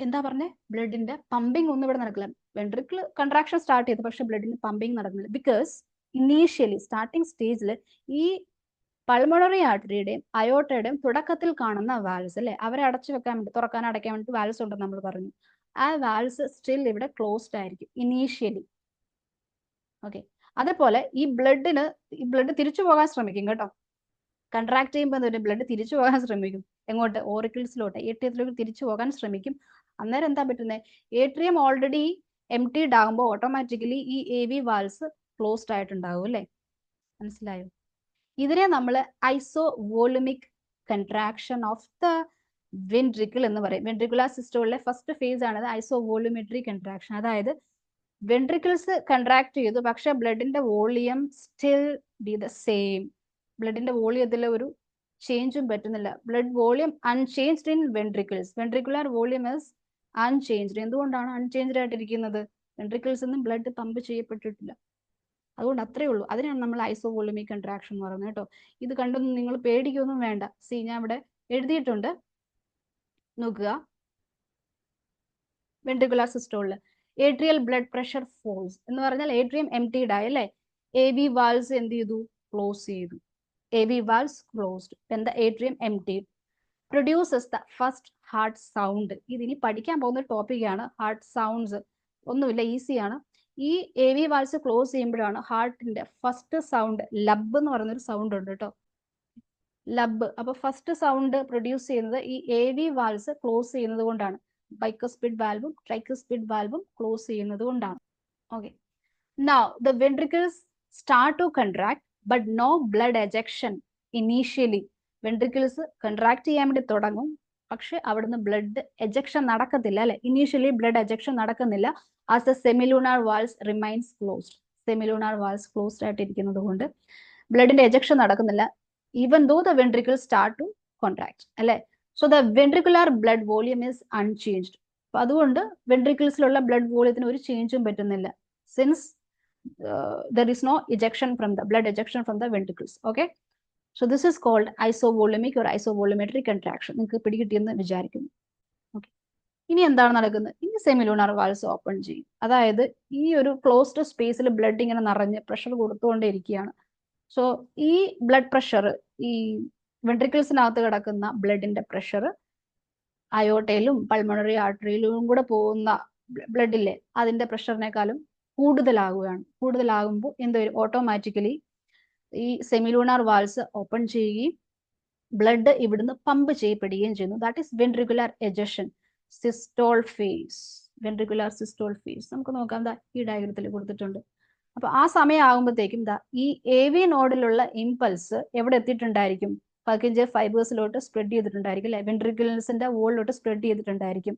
എന്താ പറഞ്ഞേ, ബ്ലഡിന്റെ പമ്പിങ് ഒന്നും ഇവിടെ നടക്കില്ല. വെൻട്രിക്കിൾ കൺട്രാക്ഷൻ സ്റ്റാർട്ട് ചെയ്തു, പക്ഷെ ബ്ലഡിന്റെ പമ്പിങ് നടക്കുന്നില്ല. ബിക്കോസ് ഇനീഷ്യലി സ്റ്റാർട്ടിങ് സ്റ്റേജിൽ ഈ പൾമണറി ആർട്ടറിയുടെയും അയോട്ടയുടെയും തുടക്കത്തിൽ കാണുന്ന വാൽസ് അല്ലെ, അവരെ അടച്ചു വെക്കാൻ വേണ്ടി, തുറക്കാൻ അടയ്ക്കാൻ വേണ്ടി വാൽസ് ഉണ്ടെന്ന് നമ്മൾ പറഞ്ഞു. ആ വാൽസ് സ്റ്റിൽ ഇവിടെ ക്ലോസ്ഡ് ആയിരിക്കും ഇനീഷ്യലി. ഓക്കെ, അതേപോലെ ഈ ബ്ലഡ് തിരിച്ചു പോകാൻ ശ്രമിക്കും കേട്ടോ. കൺട്രാക്ട് ചെയ്യുമ്പോൾ ബ്ലഡ് തിരിച്ചു പോകാൻ ശ്രമിക്കും. എങ്ങോട്ട്? ഓറിക്കിൾസിലോട്ട്, ഏട്രിയത്തിലോട്ട് തിരിച്ചു പോകാൻ ശ്രമിക്കും. അന്നേരം എന്താ പറ്റുന്നത്, ഏട്രിയം ഓൾറെഡി എംപ്റ്റീഡ് ആകുമ്പോൾ ഓട്ടോമാറ്റിക്കലി ഈ AV വാൽസ് ക്ലോസ്ഡ് ആയിട്ടുണ്ടാവും അല്ലേ. മനസ്സിലായോ? ഇതിനെ നമ്മൾ isovolumic contraction of the ventricle എന്ന് പറയും. വെൻട്രിക്കുലർ സിസ്റ്റോളിലെ ഫസ്റ്റ് ഫേസ് ആണത് ഐസോവോളുമെട്രി കൺട്രാക്ഷൻ. അതായത് വെൻട്രിക്കിൾസ് കൺട്രാക്ട് ചെയ്തു, പക്ഷെ ബ്ലഡിന്റെ volume still be the same. ബ്ലഡിന്റെ വോളിയത്തിൽ ഒരു ചേഞ്ചും പറ്റുന്നില്ല. Blood volume unchanged in ventricles. Ventricular volume is unchanged. എന്തുകൊണ്ടാണ് അൺചേഞ്ച്ഡ് ആയിട്ടിരിക്കുന്നത്? വെൻട്രിക്കിൾസ് ഒന്നും ബ്ലഡ് പമ്പ് ചെയ്യപ്പെട്ടിട്ടില്ല. അതുകൊണ്ട് അത്രേ ഉള്ളൂ. അതിനാണ് നമ്മൾ ഐസോവോളുമിക് കൺട്രാക്ഷൻ എന്ന് പറയുന്നത് കേട്ടോ. ഇത് കണ്ടൊന്നും നിങ്ങൾ പേടിക്കൊന്നും വേണ്ട. സി, ഞാൻ ഇവിടെ എഴുതിയിട്ടുണ്ട്, നോക്കുക. വെൻട്രിക്കുലർ സിസ്റ്റോളില് ഏട്രിയൽ ബ്ലഡ് പ്രഷർ ഫോൾസ് എന്ന് പറഞ്ഞാൽ ഏട്രിയം എംപ്റ്റീഡ് ആയി അല്ലേ, AV വാൽസ് എന്ത് ചെയ്തു? ക്ലോസ് ചെയ്തു. AV valves closed when the atrium emptied, produces the first heart sound. ഇതിനി പഠിക്കാൻ പോകുന്ന ടോപ്പിക്കാണ് ഹാർട്ട് സൗണ്ട്സ്. ഒന്നുമില്ല, ഈസിയാണ്. ഈ AV വാൽസ് ക്ലോസ് ചെയ്യുമ്പോഴാണ് ഹാർട്ടിന്റെ ഫസ്റ്റ് സൗണ്ട്, ലബ് എന്ന് പറയുന്നൊരു സൗണ്ട് ഉണ്ട് കേട്ടോ, ലബ്. അപ്പൊ ഫസ്റ്റ് സൗണ്ട് പ്രൊഡ്യൂസ് ചെയ്യുന്നത് ഈ AV വാൽസ് ക്ലോസ് ചെയ്യുന്നത് കൊണ്ടാണ്. ബൈക്കസ്പിഡ് വാൽവും ട്രൈക്കസ്പിഡ് വാൽവും ക്ലോസ് ചെയ്യുന്നത് കൊണ്ടാണ്. Okay, now the ventricles start to contract but no blood ejection initially. Ventricles contract ചെയ്യാൻ വേണ്ടി തുടങ്ങും, പക്ഷെ അവിടുന്ന് ബ്ലഡ് എജക്ഷൻ നടക്കത്തില്ല അല്ലെ. ഇനീഷ്യലി ബ്ലഡ് എജക്ഷൻ നടക്കുന്നില്ല. As the semilunar valves remains closed. Semilunar valves closed ആയിട്ടിരിക്കുന്നത് കൊണ്ട് ബ്ലഡിന്റെ എജക്ഷൻ നടക്കുന്നില്ല, even though the ventricles start to contract അല്ലെ. So the ventricular blood volume is unchanged. അപ്പൊ അതുകൊണ്ട് വെൻട്രിക്കിൾസിലുള്ള ബ്ലഡ് വോളിയത്തിന് ഒരു ചേഞ്ചും പറ്റുന്നില്ല, since there is no ejection from the blood ejection from the ventricles. Okay, so this is called isovolumic or isovolumetry contraction. നിങ്ങൾക്ക് പിടികിട്ടിയെന്ന് വിചാരിക്കുന്നു. ഓക്കെ, ഇനി എന്താണ് നടക്കുന്നത്? ഇനി സെമിലൂണാർ വാൽസ് ഓപ്പൺ ചെയ്യും. അതായത് ഈ ഒരു ക്ലോസ്ഡ് സ്പേസിൽ ബ്ലഡ് ഇങ്ങനെ നിറഞ്ഞ് പ്രഷർ കൊടുത്തുകൊണ്ടേയിരിക്കുകയാണ്. സോ ഈ ബ്ലഡ് പ്രഷർ, ഈ വെൻട്രിക്കിൾസിനകത്ത് കിടക്കുന്ന ബ്ലഡിന്റെ പ്രഷർ അയോട്ടയിലും പൾമണറി ആർട്ടറിയിലും കൂടെ പോകുന്ന ബ്ലഡിലെ അതിന്റെ പ്രഷറിനേക്കാളും കൂടുതലാകുകയാണ്. കൂടുതലാകുമ്പോൾ എന്തുവരും? ഓട്ടോമാറ്റിക്കലി ഈ സെമിലൂണാർ വാൽസ് ഓപ്പൺ ചെയ്യുകയും ബ്ലഡ് ഇവിടുന്ന് പമ്പ് ചെയ്യപ്പെടുകയും ചെയ്യുന്നു. That is ventricular ejection systole phase. Ventricular systole phase നമുക്ക് നോക്കാം, ദാ ഈ ഡയഗ്രത്തിൽ കൊടുത്തിട്ടുണ്ട്. അപ്പൊ ആ സമയം ആകുമ്പോഴത്തേക്കും ദാ ഈ AV നോഡിലുള്ള ഇമ്പൾസ് എവിടെ എത്തിയിട്ടുണ്ടായിരിക്കും? പൾക്കിഞ്ച് ഫൈബേഴ്സിലോട്ട് സ്പ്രെഡ് ചെയ്തിട്ടുണ്ടായിരിക്കും അല്ലെ, വെൻട്രിക്കിൾസിന്റെ വോളിലോട്ട് സ്പ്രെഡ് ചെയ്തിട്ടുണ്ടായിരിക്കും.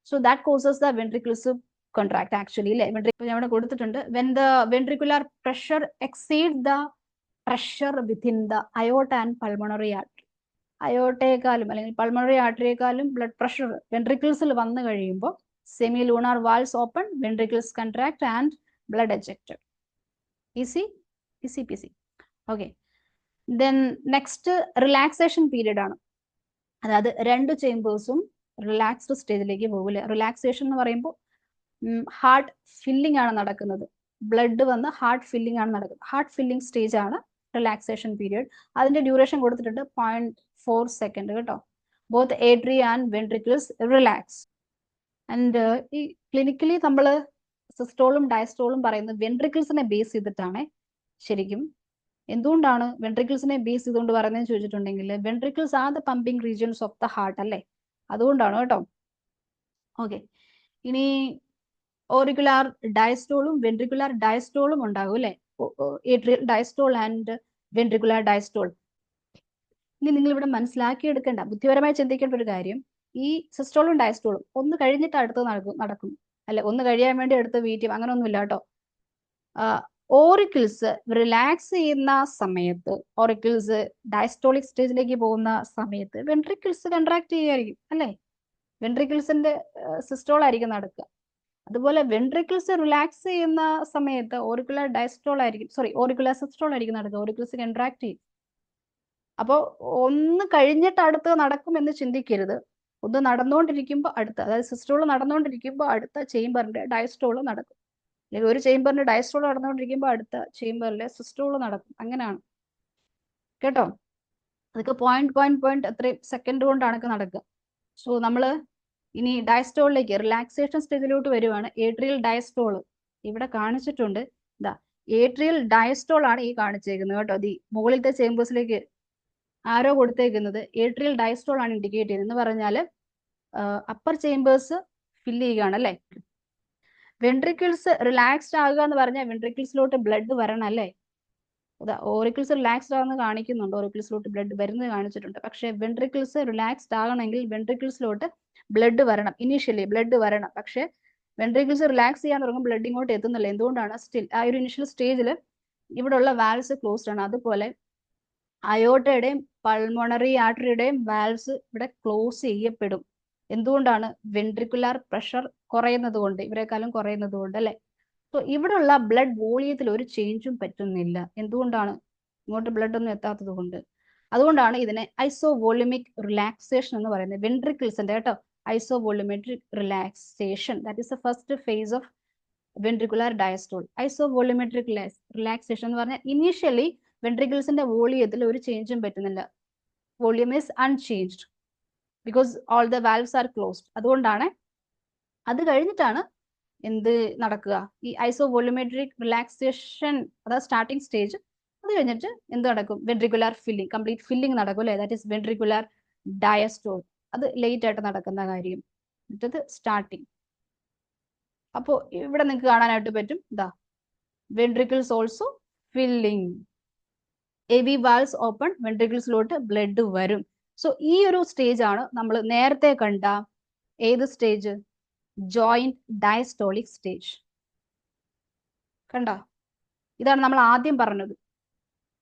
So that causes the ventricles contract actually അല്ലെ. ഞാൻ ഇവിടെ കൊടുത്തിട്ടുണ്ട്, when the ventricular pressure exceed the pressure within the aorta and pulmonary artery. അയോട്ടയെക്കാളും അല്ലെങ്കിൽ പൾമണറി ആർട്ടറിയെക്കാളും ബ്ലഡ് പ്രഷർ വെൻട്രിക്കിൾസിൽ വന്നു കഴിയുമ്പോൾ semilunar valves open, ventricles contract and blood ejected. Easy peasy. Okay, then next relaxation period ആണ്. അതായത് രണ്ട് ചേമ്പേഴ്സും റിലാക്സ്ഡ് സ്റ്റേജിലേക്ക് പോകില്ല. റിലാക്സേഷൻ എന്ന് പറയുമ്പോൾ ഹാർട്ട് ഫില്ലിംഗ് ആണ് നടക്കുന്നത്. ബ്ലഡ് വന്ന് ഹാർട്ട് ഫില്ലിംഗ് ആണ് നടക്കുന്നത്. ഹാർട്ട് ഫില്ലിംഗ് സ്റ്റേജ് ആണ് റിലാക്സേഷൻ പീരിയഡ്. അതിന്റെ ഡ്യൂറേഷൻ കൊടുത്തിട്ടുണ്ട് 0.4 സെക്കൻഡ് കേട്ടോ. Both atria and ventricles relax. And ഈ ക്ലിനിക്കലി നമ്മൾ സിസ്റ്റോളും ഡയസ്റ്റോളും പറയുന്നത് വെൻട്രിക്കിൾസിനെ ബേസ് ചെയ്തിട്ടാണ്. ശരിക്കും എന്തുകൊണ്ടാണ് വെൻട്രിക്കിൾസിനെ ബേസ് ചെയ്തുകൊണ്ട് പറയുന്നതെന്ന് ചോദിച്ചിട്ടുണ്ടെങ്കിൽ ventricles are the pumping regions of the heart അല്ലേ, അതുകൊണ്ടാണ് കേട്ടോ. ഓക്കെ, ഇനി ഓറിക്കുലാർ ഡയസ്റ്റോളും വെൻട്രിക്കുലാർ ഡയസ്റ്റോളും ഉണ്ടാകും അല്ലെ, atrial diastole and ventricular diastole. ഇനി നിങ്ങൾ ഇവിടെ മനസ്സിലാക്കിയെടുക്കേണ്ട, ബുദ്ധിപരമായി ചിന്തിക്കേണ്ട ഒരു കാര്യം, ഈ സിസ്റ്റോളും ഡയസ്റ്റോളും ഒന്ന് കഴിഞ്ഞിട്ട് അടുത്ത് നടക്കും അല്ലെ, ഒന്ന് കഴിയാൻ വേണ്ടി അടുത്ത് വെയിറ്റ് ചെയ്യും, അങ്ങനെ ഒന്നുമില്ല കേട്ടോ. ഓറിക്കിൾസ് റിലാക്സ് ചെയ്യുന്ന സമയത്ത്, ഓറിക്കിൾസ് ഡയസ്റ്റോളിക് സ്റ്റേജിലേക്ക് പോകുന്ന സമയത്ത് വെൻട്രിക്കിൾസ് കൺട്രാക്ട് ചെയ്യുമായിരിക്കും അല്ലെ, വെൻട്രിക്കിൾസിന്റെ സിസ്റ്റോൾ ആയിരിക്കും നടക്കുക. അതുപോലെ വെൻട്രിക്കിൾസ് റിലാക്സ് ചെയ്യുന്ന സമയത്ത് ഓറിക്കുലർ ഡയസ്റ്റോൾ ആയിരിക്കും, ഓറിക്കുലർ സിസ്റ്റോൾ ആയിരിക്കും നടക്കുക, ഓറിക്കിൾസ് കൺട്രാക്ട് ചെയ്യും. അപ്പോൾ ഒന്ന് കഴിഞ്ഞിട്ട് അടുത്ത് നടക്കും എന്ന് ചിന്തിക്കരുത്. ഒന്ന് നടന്നുകൊണ്ടിരിക്കുമ്പോൾ അടുത്ത, അതായത് സിസ്റ്റോൾ നടന്നുകൊണ്ടിരിക്കുമ്പോൾ അടുത്ത ചേംബറിന്റെ ഡയസ്റ്റോൾ നടക്കും, അല്ലെങ്കിൽ ഒരു ചേംബറിന്റെ ഡയസ്റ്റോൾ നടന്നുകൊണ്ടിരിക്കുമ്പോൾ അടുത്ത ചേംബറിലെ സിസ്റ്റോൾ നടക്കും, അങ്ങനെയാണ് കേട്ടോ. അതൊക്കെ പോയിന്റ് എത്രയും സെക്കൻഡ് കൊണ്ടാണ് നടക്കുക. സോ നമ്മള് ഇനി ഡയസ്റ്റോളിലേക്ക് റിലാക്സേഷൻ സ്റ്റേജിലോട്ട് വരുവാണ്. ഏട്രിയൽ ഡയസ്റ്റോൾ ഇവിടെ കാണിച്ചിട്ടുണ്ട്. ഇതാ ഏട്രിയൽ ഡയസ്റ്റോൾ ആണ് ഈ കാണിച്ചേക്കുന്നത് കേട്ടോ. ഈ മുകളിലത്തെ ചേംബേഴ്സിലേക്ക് ആരോ കൊടുത്തേക്കുന്നത് ഏട്രിയൽ ഡയസ്റ്റോൾ ആണ് ഇൻഡിക്കേറ്റ് ചെയ്യുന്നത്. എന്ന് പറഞ്ഞാൽ അപ്പർ ചേംബേഴ്സ് ഫില്ല് ചെയ്യുകയാണ് അല്ലെ. വെൻട്രിക്കിൾസ് റിലാക്സ്ഡ് ആകുക എന്ന് പറഞ്ഞാൽ വെൻട്രിക്കിൾസിലോട്ട് ബ്ലഡ് വരണം അല്ലേ. ഓറിക്കിൾസ് റിലാക്സ്ഡ് ആകുന്ന കാണിക്കുന്നുണ്ട്, ഓറിക്കിൾസിലോട്ട് ബ്ലഡ് വരുന്നത് കാണിച്ചിട്ടുണ്ട്. പക്ഷെ വെൻട്രിക്കിൾസ് റിലാക്സ്ഡ് ആകണമെങ്കിൽ വെൻട്രിക്കിൾസിലോട്ട് ബ്ലഡ് വരണം, ഇനീഷ്യലി ബ്ലഡ് വരണം. പക്ഷെ വെൻട്രിക്കിൾസ് റിലാക്സ് ചെയ്യാൻ തുടങ്ങും ബ്ലഡ് ഇങ്ങോട്ട് എത്തുന്നില്ല. എന്തുകൊണ്ടാണ്? സ്റ്റിൽ ആ ഒരു ഇനിഷ്യൽ സ്റ്റേജിൽ ഇവിടെ ഉള്ള വാൽവ്സ് ക്ലോസ്ഡ് ആണ്. അതുപോലെ അയോർട്ടയുടെയും പൾമോണറി ആർട്ടറിയുടെയും വാൽവ്സ് ഇവിടെ ക്ലോസ് ചെയ്യപ്പെടും. എന്തുകൊണ്ടാണ്? വെൻട്രിക്കുലാർ പ്രഷർ കുറയുന്നത് കൊണ്ട്, ഇവരെക്കാളും കുറയുന്നത് കൊണ്ട് അല്ലെ. സോ ഇവിടെയുള്ള ബ്ലഡ് വോളിയത്തിൽ ഒരു ചേഞ്ചും പറ്റുന്നില്ല. എന്തുകൊണ്ടാണ്? ഇങ്ങോട്ട് ബ്ലഡ് ഒന്നും എത്താത്തത് കൊണ്ട്. അതുകൊണ്ടാണ് ഇതിനെ ഐസോവോളിമിക് റിലാക്സേഷൻ എന്ന് പറയുന്നത്. വെൻട്രിക്കിൾസിന്റെ കേട്ടോ isovolumetric relaxation, that is the first phase of ventricular diastole. Isovolumetric relaxation എന്ന് പറഞ്ഞാൽ ഇനീഷ്യലി വെൻട്രിക്കിൾസിന്റെ വോളിയത്തിൽ ഒരു ചേഞ്ചും പറ്റുന്നില്ല. Volume is unchanged because all the valves are closed. അതുകൊണ്ടാണ്. അത് കഴിഞ്ഞിട്ടാണ് എന്ത് നടക്കുക? ഈ ഐസോവോളിമെട്രിക് റിലാക്സേഷൻ, അതായത് സ്റ്റാർട്ടിംഗ് സ്റ്റേജ്. അത് കഴിഞ്ഞിട്ട് എന്ത് നടക്കും? വെൻട്രിക്കുലാർ ഫില്ലിംഗ്, കംപ്ലീറ്റ് ഫില്ലിംഗ് നടക്കും അല്ലേ, ദാറ്റ് ഈസ് വെൻട്രിക്കുലാർ ഡയസ്റ്റോൾ. അത് ലേറ്റ് ആയിട്ട് നടക്കുന്ന കാര്യം. മറ്റത് സ്റ്റാർട്ടിങ്. അപ്പോൾ ഇവിടെ നിങ്ങൾക്ക് കാണാനായിട്ട് പറ്റും, ഇതാ ventricles also filling, AV valves open, വെൻട്രിക്കിൾസിലോട്ട് ബ്ലഡ് വരും. സോ ഈ ഒരു സ്റ്റേജ് ആണ് നമ്മൾ നേരത്തെ കണ്ട ഏത് സ്റ്റേജ്? Joint diastolic stage. കണ്ട, ഇതാണ് നമ്മൾ ആദ്യം പറഞ്ഞത്,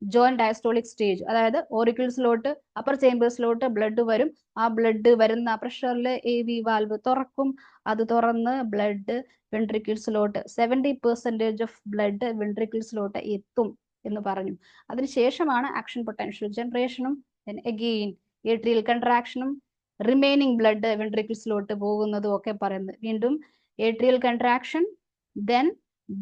ജോയിന്റ് ഡയസ്റ്റോളിക് സ്റ്റേജ്. അതായത് ഓറിക്കിൾസിലോട്ട് അപ്പർ ചേംബേഴ്സിലോട്ട് ബ്ലഡ് വരും. ആ ബ്ലഡ് വരുന്ന പ്രഷറിൽ AV വാൽവ് തുറക്കും. അത് തുറന്ന് ബ്ലഡ് വെൻട്രിക്കിൾസിലോട്ട് 70% ഓഫ് ബ്ലഡ് വെൻട്രിക്കിൾസിലോട്ട് എത്തും എന്ന് പറഞ്ഞു. അതിനുശേഷമാണ് ആക്ഷൻ പൊട്ടൻഷ്യൽ ജനറേഷനും അഗെയിൻ ഏട്രിയൽ കൺട്രാക്ഷനും റിമൈനിങ് ബ്ലഡ് വെൻട്രിക്കിൾസിലോട്ട് പോകുന്നതും ഒക്കെ പറയുന്നത്. വീണ്ടും atrial contraction, then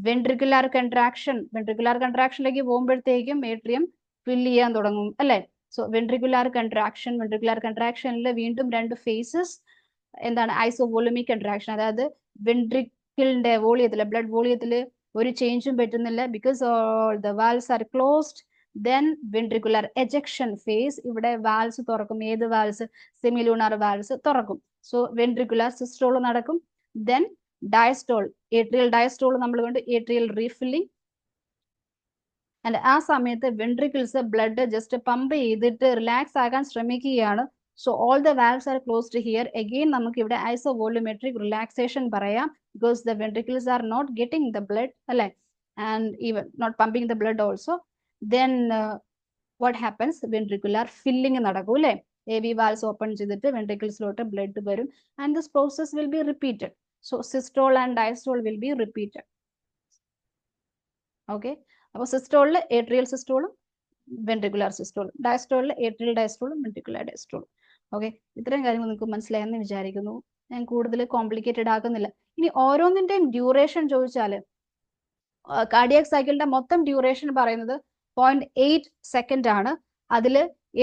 ventricular contraction. Ventricular കൺട്രാക്ഷനിലേക്ക് പോകുമ്പോഴത്തേക്കും ഏട്രിയം ഫില്ല് ചെയ്യാൻ തുടങ്ങും അല്ലെ. സോ വെൻട്രിക്കുലാർ കൺട്രാക്ഷനിൽ വീണ്ടും രണ്ട് ഫേസസ്. എന്താണ്? ഐസോവോളിമിക് കൺട്രാക്ഷൻ, അതായത് വെൻട്രിക്കിളിന്റെ വോളിയത്തില്, ബ്ലഡ് വോളിയത്തില് ഒരു ചേഞ്ചും പറ്റുന്നില്ല because all the valves are closed. Then ventricular ejection phase. ഇവിടെ വാൽവ്സ് തുറക്കും. ഏത് വാൽവ്സ്? സെമിലൂണാർ വാൽവ്സ് തുറക്കും. സോ വെൻട്രിക്കുലാർ സിസ്റ്റോൾ നടക്കും. ദെൻ ഡയസ്റ്റോൾ, ഏട്രിയൽ ഡയസ്റ്റോൾ നമ്മൾ കണ്ട്, ഏട്രിയൽ റീഫില്ലിംഗ്. ആൻഡ് ആ സമയത്ത് വെൻട്രിക്കിൾസ് ബ്ലഡ് ജസ്റ്റ് പമ്പ് ചെയ്തിട്ട് റിലാക്സ് ആകാൻ ശ്രമിക്കുകയാണ്. So all the valves are closed here. Again നമുക്ക് ഇവിടെ ഐസോവോളിമെട്രിക് റിലാക്സേഷൻ പറയാം because the ventricles are not getting the blood അല്ലെ, and even not pumping the blood also. Then what happens? Ventricular filling നടക്കും അല്ലെ. AV വാൽവ്സ് ഓപ്പൺ ചെയ്തിട്ട് വെൻട്രിക്കിൾസിലോട്ട് ബ്ലഡ് വരും. And this process will be repeated. So systole and diastole will be repeated. Okay. അപ്പോൾ സിസ്റ്റോളിൽ ഏട്രിയൽ സിസ്റ്റോളും വെൻട്രിക്കുലാർ സിസ്റ്റോളും, ഡയസ്റ്റോളിൽ ഏട്രിയൽ ഡയസ്റ്റോളും വെൻട്രിക്കുലാർ ഡയസ്റ്റോളും. ഓക്കെ, ഇത്രയും കാര്യങ്ങൾ നിങ്ങൾക്ക് മനസ്സിലായെന്ന് വിചാരിക്കുന്നു. ഞാൻ കൂടുതൽ കോംപ്ലിക്കേറ്റഡ് ആക്കുന്നില്ല. ഇനി ഓരോന്നിന്റെയും ഡ്യൂറേഷൻ ചോദിച്ചാൽ കാർഡിയാക് സൈക്കിളിന്റെ മൊത്തം ഡ്യൂറേഷൻ പറയുന്നത് 0.8 സെക്കൻഡ് ആണ്. അതിൽ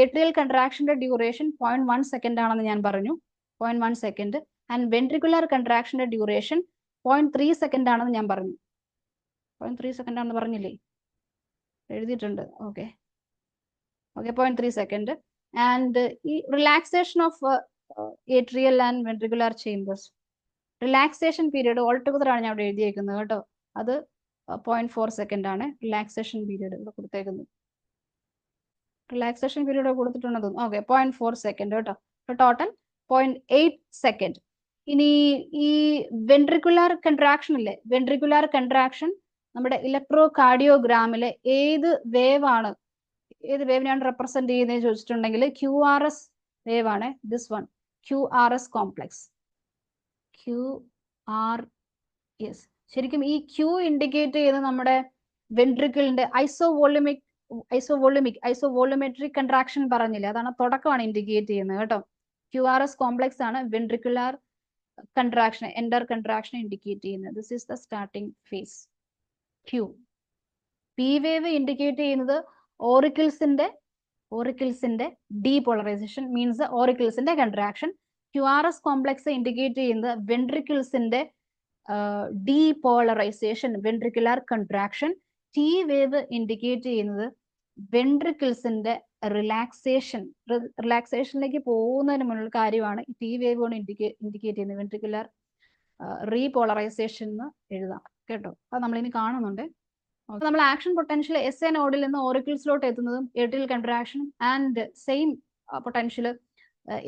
ഏട്രിയൽ കൺട്രാക്ഷന്റെ ഡ്യൂറേഷൻ 0.1 സെക്കൻഡ് ആണെന്ന് ഞാൻ പറഞ്ഞു, 0.1 സെക്കൻഡ്. ആൻഡ് വെൻട്രിക്കുലർ കൺട്രാക്ഷന്റെ ഡ്യൂറേഷൻ 0.3 സെക്കൻഡ് ആണെന്ന് ഞാൻ പറഞ്ഞു. 0.3 സെക്കൻഡ് ആണെന്ന് പറഞ്ഞില്ലേ? എഴുതിയിട്ടുണ്ട്. Okay, 0.3 second. ആൻഡ് ഈ relaxation of atrial and ventricular chambers, relaxation period all together ആണ് ഞാൻ അവിടെ എഴുതിയേക്കുന്നത് കേട്ടോ. അത് 0.4 സെക്കൻഡ് ആണ് റിലാക്സേഷൻ പീരീഡ് ഇവിടെ കൊടുത്തേക്കുന്നത്. റിലാക്സേഷൻ പീരീഡ് കൊടുത്തിട്ടുണ്ടെന്ന് തോന്നുന്നു. ഓക്കെ, 0.4 സെക്കൻഡ് കേട്ടോ. Total 0.8 second. ഇനി ഈ വെൻട്രിക്കുലർ കൺട്രാക്ഷൻ ഇല്ലേ, വെൻട്രിക്കുലർ കൺട്രാക്ഷൻ നമ്മുടെ ഇലക്ട്രോ കാർഡിയോഗ്രാമിലെ ഏത് വേവാണ്, ഏത് വേവിനെയാണ് റെപ്രസെന്റ് ചെയ്യുന്നത് ചോദിച്ചിട്ടുണ്ടെങ്കിൽ QRS വേവ് ആണ്. This one, QRS complex. QRS ശരിക്കും ഈ Q ഇൻഡിക്കേറ്റ് ചെയ്യുന്നത് നമ്മുടെ വെൻട്രിക്കിളിന്റെ ഐസോവോളുമെട്രിക് കൺട്രാക്ഷൻ പറഞ്ഞില്ലേ, അതാണ് തുടക്കമാണ് ഇൻഡിക്കേറ്റ് ചെയ്യുന്നത് കേട്ടോ. QRS കോംപ്ലക്സ് ആണ് വെൻട്രിക്കുലർ കൺട്രാക്ഷൻ, എൻഡർ കൺട്രാക്ഷൻ ഇൻഡിക്കേറ്റ് ചെയ്യുന്നത്. This is the starting phase Q. P wave indicate ചെയ്യുന്നത് ഓറിക്കിൾസിന്റെ ഡീപോളറൈസേഷൻ, മീൻസ് ഓറിക്കിൾസിന്റെ കൺട്രാക്ഷൻ. QRS കോംപ്ലക്സ് ഇൻഡിക്കേറ്റ് ചെയ്യുന്നത് വെൻട്രിക്കിൾസിന്റെ depolarization, ventricular contraction. T wave indicate ചെയ്യുന്നത് വെൻട്രിക്കിൾസിന്റെ റിലാക്സേഷൻ. റിലാക്സേഷനിലേക്ക് പോകുന്നതിന് മുന്നുള്ള കാര്യമാണ് T വേവ് കൊണ്ട് ഇൻഡിക്കേറ്റ് ചെയ്യുന്നത്. വെൻട്രിക്കുലർ റീപോളറൈസേഷൻ എന്ന് എഴുതാം കേട്ടോ. അത് നമ്മളിനി കാണുന്നുണ്ട്. നമ്മൾ ആക്ഷൻ പൊട്ടൻഷ്യൽ SA നോഡിൽ നിന്ന് ഓറിക്കിൾസിലോട്ട് എത്തുന്നതും ഏട്രിയൽ കൺട്രാക്ഷനും, ആൻഡ് സെയിം പൊട്ടൻഷ്യൽ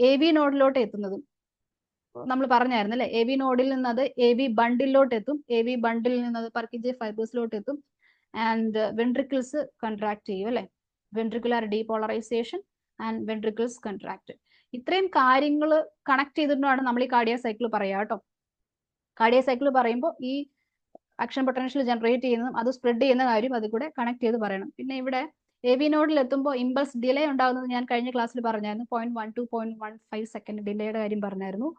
AV നോഡിലോട്ട് എത്തുന്നതും നമ്മൾ പറഞ്ഞായിരുന്നു അല്ലെ. AV നോഡിൽ നിന്ന് അത് AV ബണ്ടിലോട്ട് എത്തും, AV ബണ്ടിൽ നിന്ന് അത് പർക്കിഞ്ചെ ഫൈബേഴ്സിലോട്ട് എത്തും. ആൻഡ് വെൻട്രിക്കിൾസ് കൺട്രാക്ട് ചെയ്യും അല്ലെ. Ventricular depolarisation and ventricles contract. ഇത്രയും കാര്യങ്ങൾ കണക്ട് ചെയ്തിട്ടാണ് നമ്മൾ ഈ കാർഡിയാക് സൈക്കിൾ പറയാം കേട്ടോ. കാർഡിയാക് സൈക്കിൾ പറയുമ്പോൾ ഈ ആക്ഷൻ പൊട്ടൻഷ്യൽ ജനറേറ്റ് ചെയ്യുന്നതും അത് സ്പ്രെഡ് ചെയ്യുന്ന കാര്യം അത് കൂടെ കണക്ട് ചെയ്ത് പറയണം. പിന്നെ ഇവിടെ AV നോഡിൽ എത്തുമ്പോൾ ഇമ്പൾസ് ഡിലേ ഉണ്ടാകുന്നത് ഞാൻ കഴിഞ്ഞ ക്ലാസ്സിൽ പറഞ്ഞായിരുന്നു. 0.1 to 0.15 സെക്കൻഡ് ഡിലേയുടെ കാര്യം പറഞ്ഞായിരുന്നു.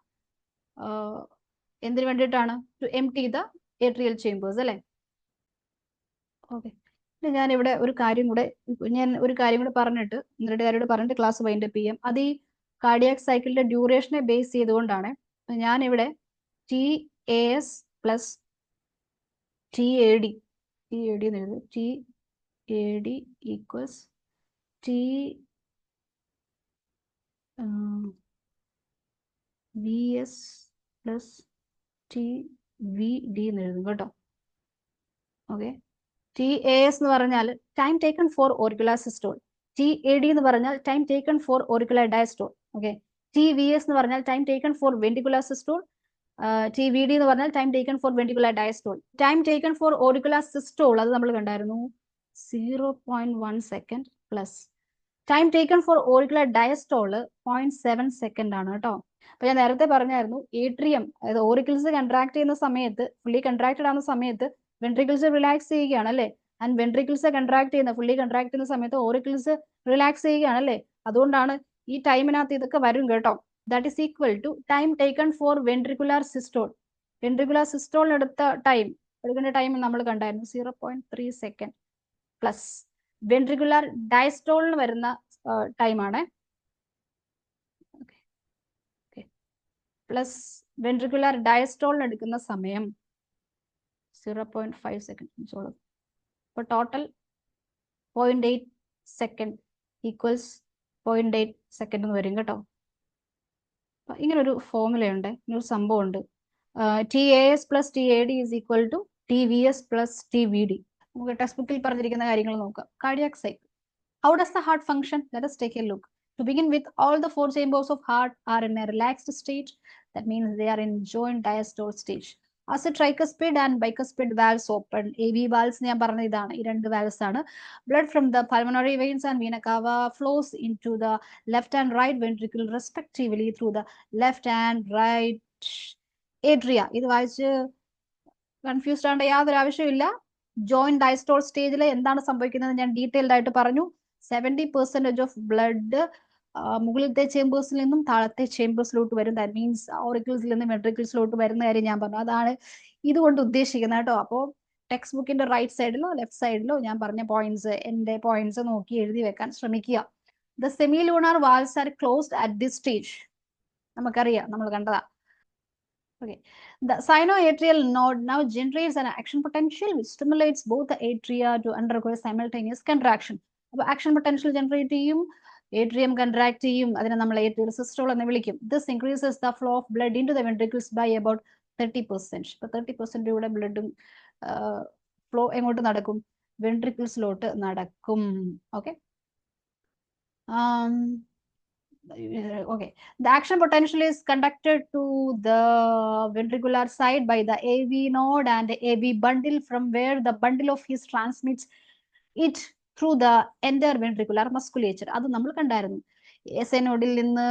എന്തിനു വേണ്ടിയിട്ടാണ്? To empty the atrial chambers അല്ലെ. ഓക്കെ, ഞാൻ ഇവിടെ ഒരു കാര്യം കൂടെ പറഞ്ഞിട്ട്, എന്നിട്ട് കാര്യോട് പറഞ്ഞിട്ട് ക്ലാസ് വൈൻഡപ്പ് ചെയ്യാം. അത് ഈ കാർഡിയാക് സൈക്കിളിന്റെ ഡ്യൂറേഷനെ ബേസ് ചെയ്തുകൊണ്ടാണ് ഞാൻ ഇവിടെ TAS പ്ലസ് TAD എന്ന് എഴുതും. TAD equals TVS plus TVD എന്ന് എഴുതും കേട്ടോ. ഓക്കെ, TAS എന്ന് പറഞ്ഞാൽ time taken four auricular systole, TAD എന്ന് പറഞ്ഞാൽ time taken four auricular diastole. Okay, TVS എന്ന് പറഞ്ഞാൽ time taken for ventricular systole, TVD എന്ന് പറഞ്ഞാൽ time taken for ventricular diastole. Time taken four auricular systole അത് നമ്മൾ കണ്ടായിരുന്നു 0.1 second plus time taken four auricular diastole 0.7 second ആണ് കേട്ടോ. അപ്പൊ ഞാൻ നേരത്തെ പറഞ്ഞായിരുന്നു ഏട്രിയം, അതായത് ഓറിക്കിൾസ് കൺട്രാക്ട് ചെയ്യുന്ന സമയത്ത്, ഫുള്ളി കൺട്രാക്റ്റഡ് ആവുന്ന സമയത്ത് വെൻട്രിക്കിൾസ് റിലാക്സ് ചെയ്യുകയാണ് അല്ലേ. ആൻഡ് വെൻട്രിക്കിൾസ് ഫുള്ളി കൺട്രാക്ട് ചെയ്യുന്ന സമയത്ത് ഓറിക്കിൾസ് റിലാക്സ് ചെയ്യുകയാണ് അല്ലേ. അതുകൊണ്ടാണ് ഈ ടൈമിനകത്ത് ഇതൊക്കെ വരും കേട്ടോ. That is equal to time taken for ventricular systole. Ventricular സിസ്റ്റോളിന് എടുക്കേണ്ട ടൈം നമ്മൾ കണ്ടായിരുന്നു 0.3 സെക്കൻഡ് പ്ലസ് വെൻട്രിക്കുലർ ഡയസ്റ്റോളിന് വരുന്ന ടൈമാണ് പ്ലസ് വെൻട്രിക്കുലർ ഡയസ്റ്റോളിന് എടുക്കുന്ന സമയം 0.5 സെക്കൻഡ്. അപ്പോൾ ടോട്ടൽ 0.8 സെക്കൻഡ് ഈക്വൽസ് 0.8 സെക്കൻഡ് എന്ന് വരും കേട്ടോ. ഇങ്ങനൊരു ഫോർമുലയുണ്ട്, ഇങ്ങനൊരു സംഭവം ഉണ്ട്. TAS plus TAD is equal to TVS plus TVD. നമുക്ക് ടെക്സ്റ്റ് ബുക്കിൽ പറഞ്ഞിരിക്കുന്ന കാര്യങ്ങൾ നോക്കാം. Cardiac cycle. How does the heart function? Let us take a look. To begin with, all the 4 chambers of heart are in a relaxed state. That means they are in joint diastole stage. As a tricuspid and bicuspid valves open, AV valves ഞാൻ പറഞ്ഞ ഇതാണ്, ഈ രണ്ട് valves ആണ്. Blood from the pulmonary veins and vena cava flows into the left and right ventricle respectively through the left and right atria. ഇത് വായിച്ച് കൺഫ്യൂസ്ഡ് ആവേണ്ട യാതൊരു ആവശ്യമില്ല. ജോയിന്റ് ഡയസ്റ്റോൾ സ്റ്റേജിൽ എന്താണ് സംഭവിക്കുന്നത് ഞാൻ ഡീറ്റെയിൽഡ് ആയിട്ട് പറഞ്ഞു. 70% ഓഫ് ബ്ലഡ് മുകളിലത്തെ ചേമ്പേഴ്സിൽ നിന്നും താഴത്തെ ചേമ്പേഴ്സിലോട്ട് വരും. ദാറ്റ് മീൻസ് ഓറിക്കിൾസിൽ നിന്നും വെൻട്രിക്കിൾസിലോട്ട് വരുന്ന കാര്യം ഞാൻ പറഞ്ഞു. അതാണ് ഇതുകൊണ്ട് ഉദ്ദേശിക്കുന്നത് കേട്ടോ. അപ്പോൾ ടെക്സ്റ്റ് ബുക്കിന്റെ റൈറ്റ് സൈഡിലോ ലെഫ്റ്റ് സൈഡിലോ ഞാൻ പറഞ്ഞ പോയിന്റ്സ്, എന്റെ പോയിന്റ്സ് നോക്കി എഴുതി വെക്കാൻ ശ്രമിക്കുക. The semi lunar valves R closed at this stage. നമുക്കറിയാം, നമ്മൾ കണ്ടതാ. Okay. The sinoatrial node now generates an action potential which stimulates both the atria to undergo a simultaneous contraction. അപ്പോൾ ആക്ഷൻ പൊട്ടൻഷ്യൽ ജനറേറ്റ് ചെയ്യും, ഏട്രിയം കൺട്രാക്ട് ചെയ്യും. അതിനെ നമ്മൾ ഏട്രിയൽ സിസ്റ്റോൾ എന്ന് വിളിക്കും. This increases the flow of blood into the ventricles by about 30%. ഇപ്പൊ 30% കൂടെ ബ്ലഡും ഫ്ലോ എങ്ങോട്ട് നടക്കും? വെൻട്രിക്കിൾസിലോട്ട് നടക്കും. Okay. Okay, the action potential is conducted to the ventricular side by the AV node and the AV bundle, from where the bundle of his transmits it through the entire ventricular musculature. അത് നമ്മൾ കണ്ടായിരുന്നു. എസ് എ നോഡിൽ നിന്ന്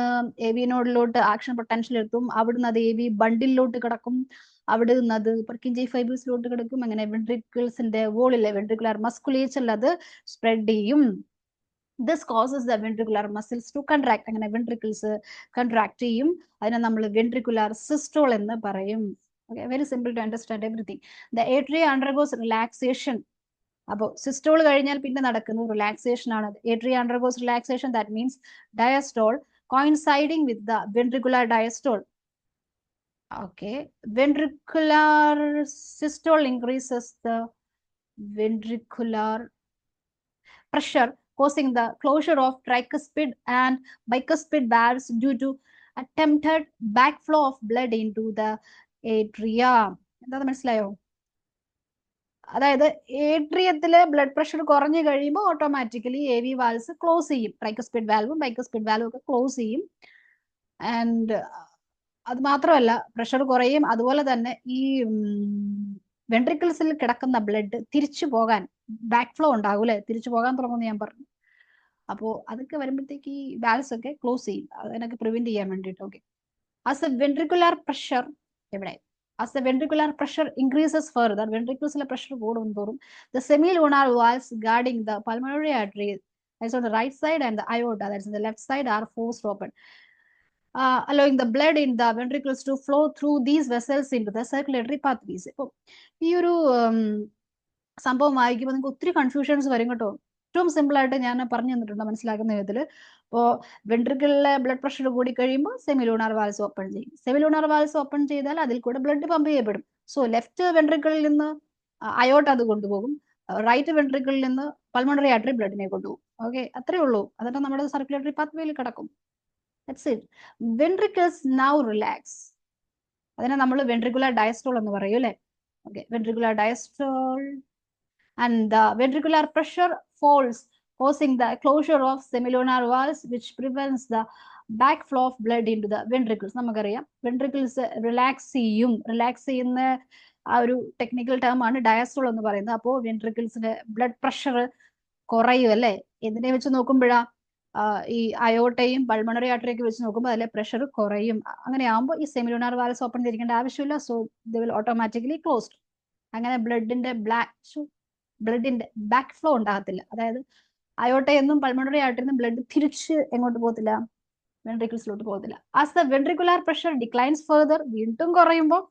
എ വി നോഡിലോട്ട് ആക്ഷൻ പൊട്ടൻഷ്യൽ എത്തും, അവിടുന്ന് അത് എ വി ബണ്ടിലോട്ട് കിടക്കും, അവിടെ നിന്ന് അത് പർക്കിഞ്ചി ഫൈബേഴ്സിലോട്ട് കിടക്കും. അങ്ങനെ വെൻട്രിക്കിൾസിന്റെ വോളിലെ വെൻട്രിക്കുലർ മസ്കുലേച്ചറിൽ അത് സ്പ്രെഡ് ചെയ്യും. This causes the ventricular muscles to contract. അങ്ങനെ വെൻട്രിക്കിൾസ് കൺട്രാക്ട് ചെയ്യും. അതിനെ നമ്മൾ വെൻട്രിക്കുലർ സിസ്റ്റോൾ എന്ന് പറയും. Okay, very simple to understand everything. The atria undergoes relaxation. അപ്പോൾ സിസ്റ്റോൾ കഴിഞ്ഞാൽ പിന്നെ നടക്കുന്നത് റിലാക്സേഷൻ ആണ്. atria undergoes relaxation, that means diastole coinciding with the ventricular diastole. Okay, ventricular systole increases the ventricular pressure, causing the closure of tricuspid and bicuspid valves due to attempted backflow of blood into the atria. എന്താ മനസ്സിലായോ? അതായത് ഏട്രിയത്തിലെ ബ്ലഡ് പ്രഷർ കുറഞ്ഞു കഴിയുമ്പോൾ automatically A V valves close ചെയ്യും. ട്രൈക്കസ്പിഡ് വാൽവും ബൈക്കസ്പിഡ് വാൽവും ഒക്കെ ക്ലോസ് ചെയ്യും. ആൻഡ് അത് മാത്രമല്ല, പ്രഷർ കുറയും. അതുപോലെ തന്നെ ഈ വെൻട്രിക്കിൾസിൽ കിടക്കുന്ന ബ്ലഡ് തിരിച്ചു പോകാൻ ബാക്ക് ഫ്ലോ ഉണ്ടാകും അല്ലെ, തിരിച്ചു പോകാൻ തുടങ്ങുമെന്ന് ഞാൻ പറഞ്ഞു. അപ്പോൾ അതൊക്കെ വരുമ്പോഴത്തേക്ക് ഈ വാൽവ്സ് ഒക്കെ ക്ലോസ് ചെയ്യും, അതിനൊക്കെ പ്രിവെന്റ് ചെയ്യാൻ വേണ്ടിയിട്ട്. Okay. As A ventricular pressure എവിടെ as the ventricular pressure increases further, ventricles pressure കൂടും തോറും, the semilunar valves guarding the pulmonary artery, that's on the right side, and the aorta, that's on the left side, are forced open, allowing the blood in the ventricles to flow through these vessels into the circulatory pathways. ഇപ്പോൾ ഈ ഒരു സംഭവം വായിക്കുമ്പോൾ നിങ്ങൾക്ക് ഒത്തിരി കൺഫ്യൂഷൻസ് വരും കേട്ടോ. ഏറ്റവും സിമ്പിൾ ആയിട്ട് ഞാൻ പറഞ്ഞു തന്നിട്ടുണ്ട് മനസ്സിലാക്കുന്ന വിധത്തിൽ. ഇപ്പോൾ വെൻട്രിക്കിളിലെ ബ്ലഡ് പ്രഷർ കൂടി കഴിയുമ്പോൾ സെമിലൂണാർ വാൽസ് ഓപ്പൺ ചെയ്യും. സെമിലൂണാർ വാൽസ് ഓപ്പൺ ചെയ്താൽ അതിൽ കൂടെ ബ്ലഡ് പമ്പ് ചെയ്യപ്പെടും. സോ ലെഫ്റ്റ് വെൻട്രിക്കിളിൽ നിന്ന് അയോട്ട് അത് കൊണ്ടുപോകും, റൈറ്റ് വെൻട്രിക്കിളിൽ നിന്ന് പൾമണറി ആർട്ടറി ബ്ലഡിനെ കൊണ്ടുപോകും. ഓക്കെ, അത്രേ ഉള്ളൂ. എന്നിട്ട് നമ്മുടെ സർക്കുലേറ്ററി പാത്വേയിൽ കിടക്കും. That's it. Ventricles now relax. അതിനെ നമ്മൾ വെൻട്രിക്കുലർ ഡയസ്റ്റോൾ എന്ന് പറയും അല്ലെ. Okay, ventricular diastole. And the ventricular pressure falls, causing the closure of semilunar valves, which prevents the backflow of blood into the ventricles. നമുക്കറിയാം വെൻട്രിക്കിൾസ് റിലാക്സ് ചെയ്യും. റിലാക്സ് ചെയ്യുന്ന ആ ഒരു ടെക്നിക്കൽ ടേം ആണ് ഡയസ്റ്റോൾ എന്ന് പറയുന്നത്. അപ്പോൾ വെൻട്രിക്കിൾസിന്റെ ബ്ലഡ് പ്രഷർ കുറയും അല്ലെ. എന്തിനെ വെച്ച് നോക്കുമ്പോഴാ? ഈ അയോട്ടയും പൾമണറി ആർട്ടറിയൊക്കെ വെച്ച് നോക്കുമ്പോൾ അതിലെ പ്രഷർ കുറയും. അങ്ങനെ ആകുമ്പോൾ ഈ സെമിലുനാർ വാൽവ്സ് ഓപ്പൺ ചെയ്തിരിക്കേണ്ട ആവശ്യമില്ല. So they will automatically closed. അങ്ങനെ ബ്ലഡിന്റെ ബാക്ക് ഫ്ലോ ഉണ്ടാകത്തില്ല. അതായത് അയോട്ടയെന്നും പൾമണറി ആർട്ടറിന്നും ബ്ലഡ് തിരിച്ച് എങ്ങോട്ട് പോകത്തില്ല? വെൻട്രിക്കിൾസിലോട്ട് പോകത്തില്ല. As the ventricular pressure declines further, വീണ്ടും കുറയുമ്പോൾ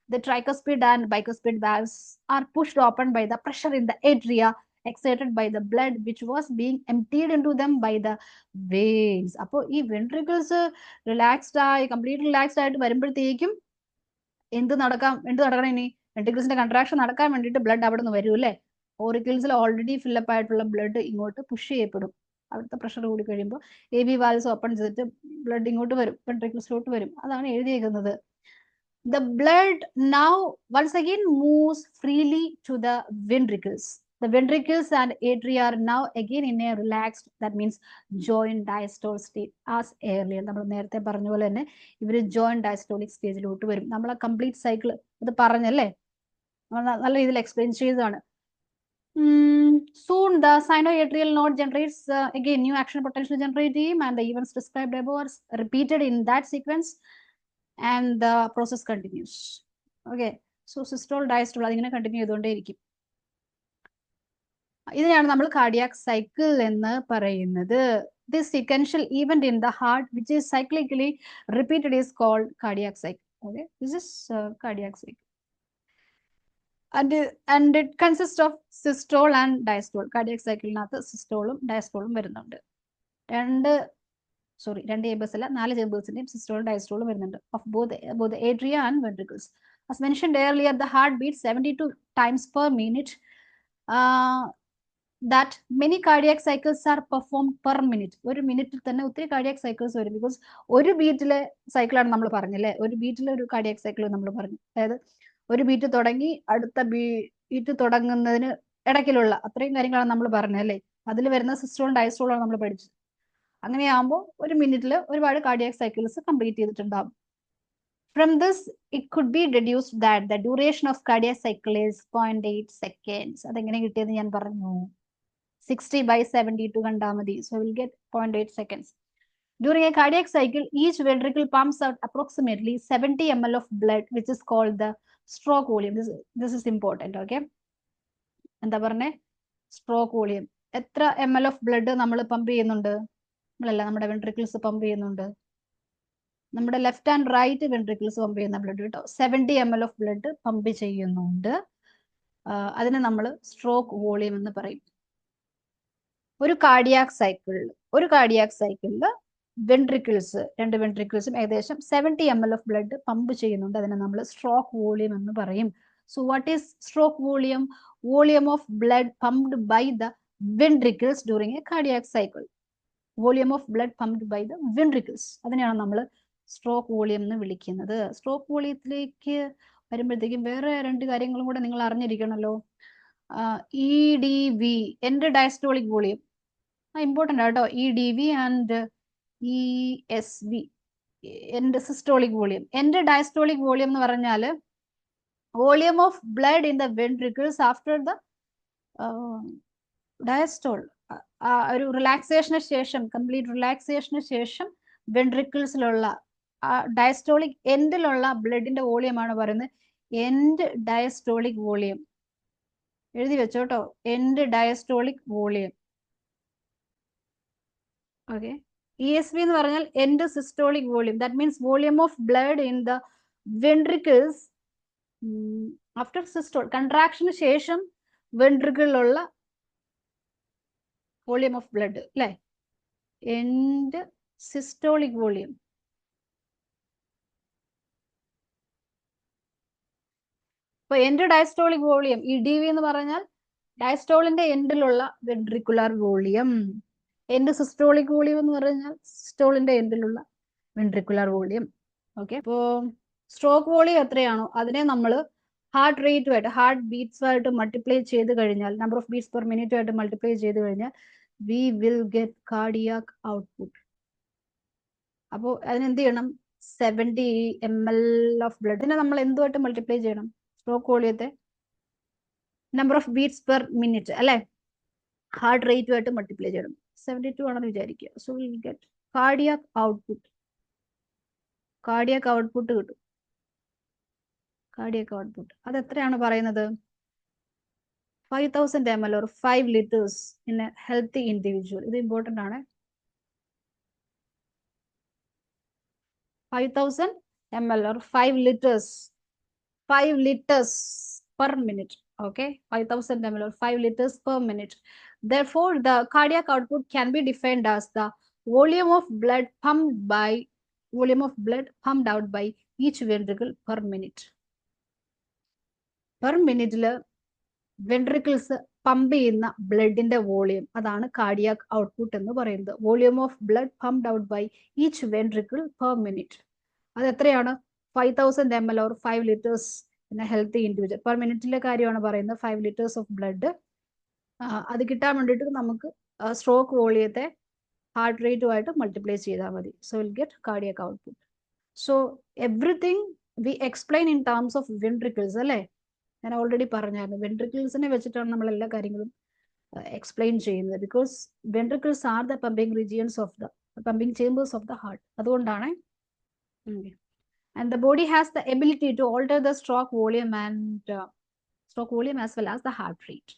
the tricuspid and bicuspid valves are pushed open by the pressure in the atria exerted by the blood which was being emptied into them by the veins. അപ്പോൾ ഈ വെൻട്രിക്കിൾസ് റിലാക്സ്ഡ് ആയി കംപ്ലീറ്റ് റിലാക്സ്ഡ് ആയിട്ട് വരുമ്പോഴത്തേക്കും എന്ത് നടക്കണം ഇനി? വെൻട്രിക്കിൾസിന്റെ കൺട്രാക്ഷൻ നടക്കാൻ വേണ്ടിയിട്ട് ബ്ലഡ് അവിടെ നിന്ന് വരും അല്ലേ. ഓറിക്കിൾസിൽ ഓൾറെഡി ഫില്ലപ്പ് ആയിട്ടുള്ള ബ്ലഡ് ഇങ്ങോട്ട് പുഷ് ചെയ്യപ്പെടും. അവിടുത്തെ പ്രഷർ കൂടി കഴിയുമ്പോൾ എ വി വാൽവ്സ് ഓപ്പൺ ചെയ്തിട്ട് ബ്ലഡ് ഇങ്ങോട്ട് വരും, വെൻട്രിക്കിൾസിലോട്ട് വരും. അതാണ് എഴുതിയേക്കുന്നത്. The blood now once again moves freely to the ventricles. The ventricles and atria are now again in a relaxed, that means joint diastole state as earlier. നമ്മൾ നേരത്തെ പറഞ്ഞ പോലെ തന്നെ ഇവര് joint diastolic സ്റ്റേജിലോട്ട് വരും. നമ്മൾ ആ കംപ്ലീറ്റ് സൈക്കിൾ അത് പറഞ്ഞല്ലേ, നല്ല രീതിയിൽ എക്സ്പ്ലെയിൻ ചെയ്തതാണ്. Soon the sinoatrial node generates again new action potential generating, and the events described above are repeated in that sequence, and the process continues. Okay, so systole diastole അതിങ്ങനെ കണ്ടിന്യൂ ചെയ്തുകൊണ്ടേയിരിക്കും. ഇതിനാണ് നമ്മൾ കാർഡിയാക് സൈക്കിൾ എന്ന് പറയുന്നത്. This sequential event in the heart which is cyclically repeated is called cardiac cycle. Okay, this is cardiac cycle. and it consists of systole and diastole. Cardiac സൈക്കിളിനകത്ത് സിസ്റ്റോളും ഡയസ്റ്റോളും വരുന്നുണ്ട്. രണ്ട് ചേമ്പേഴ്സ് അല്ല, 4 ചേമ്പേഴ്സിന്റെയും സിസ്റ്റോളും ഡയസ്റ്റോളും വരുന്നുണ്ട്. Of both atria and ventricles. As mentioned earlier, the heart beats 72 times per minute. That many cardiac cycles are performed per minute. ഒരു മിനിറ്റിൽ തന്നെ ഒത്തിരി കാർഡിയാക് സൈക്കിൾസ് വരും. ബിക്കോസ് ഒരു ബീറ്റിലെ സൈക്കിളാണ് നമ്മൾ പറഞ്ഞല്ലേ, ഒരു ബീറ്റിലെ ഒരു കാർഡിയാക് സൈക്കിൾ നമ്മൾ പറഞ്ഞു. അതായത് ഒരു ബീറ്റ് തുടങ്ങി അടുത്ത ബീറ്റ് തുടങ്ങുന്നതിന് ഇടയ്ക്കിലുള്ള അത്രയും കാര്യങ്ങളാണ് നമ്മൾ പറഞ്ഞത് അല്ലേ. അതിൽ വരുന്ന സിസ്റ്റോളും ഡയസ്റ്റോളും നമ്മൾ പഠിച്ചത്. അങ്ങനെയാകുമ്പോൾ ഒരു മിനിറ്റിൽ ഒരുപാട് കാർഡിയാക് സൈക്കിൾസ് കംപ്ലീറ്റ് ചെയ്തിട്ടുണ്ടാകും. From this, it could be deduced that the duration of cardiac cycle is 0.8 seconds. അതെങ്ങനെ കിട്ടിയെന്ന് ഞാൻ പറഞ്ഞു. 60/72 കണ്ടാൽ മതി. So we'll get 0.8 seconds. During a cardiac cycle, each ventricle pumps out approximately 70 ml of blood, which is called the stroke volume. This is important, okay? എന്താ പറഞ്ഞേ? Stroke volume. എത്ര ml of blood നമ്മൾ പമ്പ് ചെയ്യുന്നുണ്ട്? നമ്മളല്ല, നമ്മുടെ വെൻട്രിക്കിൾസ് പമ്പ് ചെയ്യുന്നുണ്ട്. നമ്മുടെ left and right ventricles pump ചെയ്യുന്ന ബ്ലഡ് കേട്ടോ, 70 ml of blood പമ്പ് ചെയ്യുന്നുണ്ട്. അതിനെ നമ്മൾ സ്ട്രോക്ക് വോളിയം എന്ന് പറയും. ഒരു കാർഡിയാക് സൈക്കിളിൽ വെൻട്രിക്കിൾസ്, 2 വെൻട്രിക്കിൾസും ഏകദേശം 70 ml of blood പമ്പ് ചെയ്യുന്നുണ്ട്. അതിനെ നമ്മൾ സ്ട്രോക്ക് വോളിയം എന്ന് പറയും. So what is stroke volume? Volume of blood pumped by the ventricles during a cardiac cycle. Volume of blood pumped by the ventricles, അതിനെയാണ് നമ്മൾ സ്ട്രോക്ക് വോളിയം എന്ന് വിളിക്കുന്നത്. സ്ട്രോക്ക് വോളിയത്തിലേക്ക് വരുമ്പോഴത്തേക്കും വേറെ 2 കാര്യങ്ങളും കൂടെ നിങ്ങൾ അറിഞ്ഞിരിക്കണമല്ലോ. EDV, end diastolic volume, important ആട്ടോ. EDV and ESV, end systolic volume. End diastolic volume എന്ന് പറഞ്ഞാൽ volume of blood in the ventricles after the diastole. ഒരു റിലാക്സേഷന് ശേഷം, കംപ്ലീറ്റ് റിലാക്സേഷന് ശേഷം വെൻട്രിക്കിൾസിലുള്ള ഡയസ്റ്റോളിക് എൻഡിലുള്ള ബ്ലഡിന്റെ വോളിയമാണ് പറയുന്നത് എൻഡ് ഡയസ്റ്റോളിക് വോളിയം. എഴുതി വെച്ചോട്ടോ, end diastolic volume. Okay. ESV എന്ന് പറഞ്ഞാൽ end systolic volume. That means volume of blood in the ventricles after systole. കൺട്രാക്ഷന് ശേഷം വെൻട്രിക്കിളിലുള്ള വോളിയം ഓഫ് ബ്ലഡ് അല്ലേ, എൻഡ് സിസ്റ്റോളിക് വോളിയം. ഇപ്പൊ എൻഡ് ഡയസ്റ്റോളിക് വോളിയം EDV എന്ന് പറഞ്ഞാൽ ഡയസ്റ്റോളിന്റെ എൻഡിലുള്ള ventricular volume. End systolic volume എന്ന് പറഞ്ഞാൽ സിസ്റ്റോളിന്റെ എൻഡിലുള്ള വെൻട്രിക്കുലർ വോളിയം. ഓക്കെ. അപ്പോ സ്ട്രോക്ക് വോളിയം എത്രയാണോ അതിനെ നമ്മൾ ഹാർട്ട് റേറ്റുമായിട്ട്, ഹാർട്ട് ബീറ്റ്സുമായിട്ട് മൾട്ടിപ്ലൈ ചെയ്ത് കഴിഞ്ഞാൽ, number of beats per minute ആയിട്ട് മൾട്ടിപ്ലൈ ചെയ്ത് കഴിഞ്ഞാൽ we will get cardiac output. അപ്പോൾ അതിനെന്ത് ചെയ്യണം? 70 ml ഓഫ് ബ്ലഡിനെ നമ്മൾ എന്തുമായിട്ട് മൾട്ടിപ്ലൈ ചെയ്യണം? സ്ട്രോക്ക് വോളിയത്തെ number of beats per minute അല്ലെ, ഹാർട്ട് റേറ്റുമായിട്ട് മൾട്ടിപ്ലൈ ചെയ്യണം. 72 ആണെന്ന് വിചാരിക്കുക. So will get cardiac output. Cardiac output കിട്ടും. കാർഡിയാക് ഔട്ട്പുട്ട് അത് എത്രയാണ് പറയുന്നത്? 5000 ml or 5 liters in a healthy individual. ഇത് ഇമ്പോർട്ടൻ്റ് ആണ്. 5000 ml or 5 liters per minute. Okay, 5000 ml or 5 liters per minute. Therefore, the cardiac output can be defined as the volume of blood pumped out by each ventricle per minute. Per minute ventricles pump ചെയ്യുന്ന ബ്ലഡിന്റെ വോളിയം, അതാണ് കാർഡിയാക് ഔട്ട്പുട്ട് എന്ന് പറയുന്നത്. Volume of blood pumped out by each ventricle per minute. അത് എത്രയാണ്? 5000 ml or 5 liters in a healthy individual. Per മിനിറ്റിലെ കാര്യമാണ് പറയുന്നത്. 5 liters ഓഫ് ബ്ലഡ്. അത് കിട്ടാൻ വേണ്ടിയിട്ട് നമുക്ക് സ്ട്രോക്ക് വോളിയത്തെ ഹാർട്ട് റേറ്റുമായിട്ട് മൾട്ടിപ്ലൈ ചെയ്താൽ മതി. So will get cardiac output. So everything we explain in terms of ventricles അല്ലേ. ഞാൻ ഓൾറെഡി പറഞ്ഞായിരുന്നു, വെൻട്രിക്കിൾസിനെ വെച്ചിട്ടാണ് നമ്മൾ എല്ലാ കാര്യങ്ങളും എക്സ്പ്ലെയിൻ ചെയ്യുന്നത്. Because ventricles are the pumping regions of the pumping chambers of the heart. അതുകൊണ്ടാണ്. And the body has the ability to alter the stroke volume as well as the heart rate.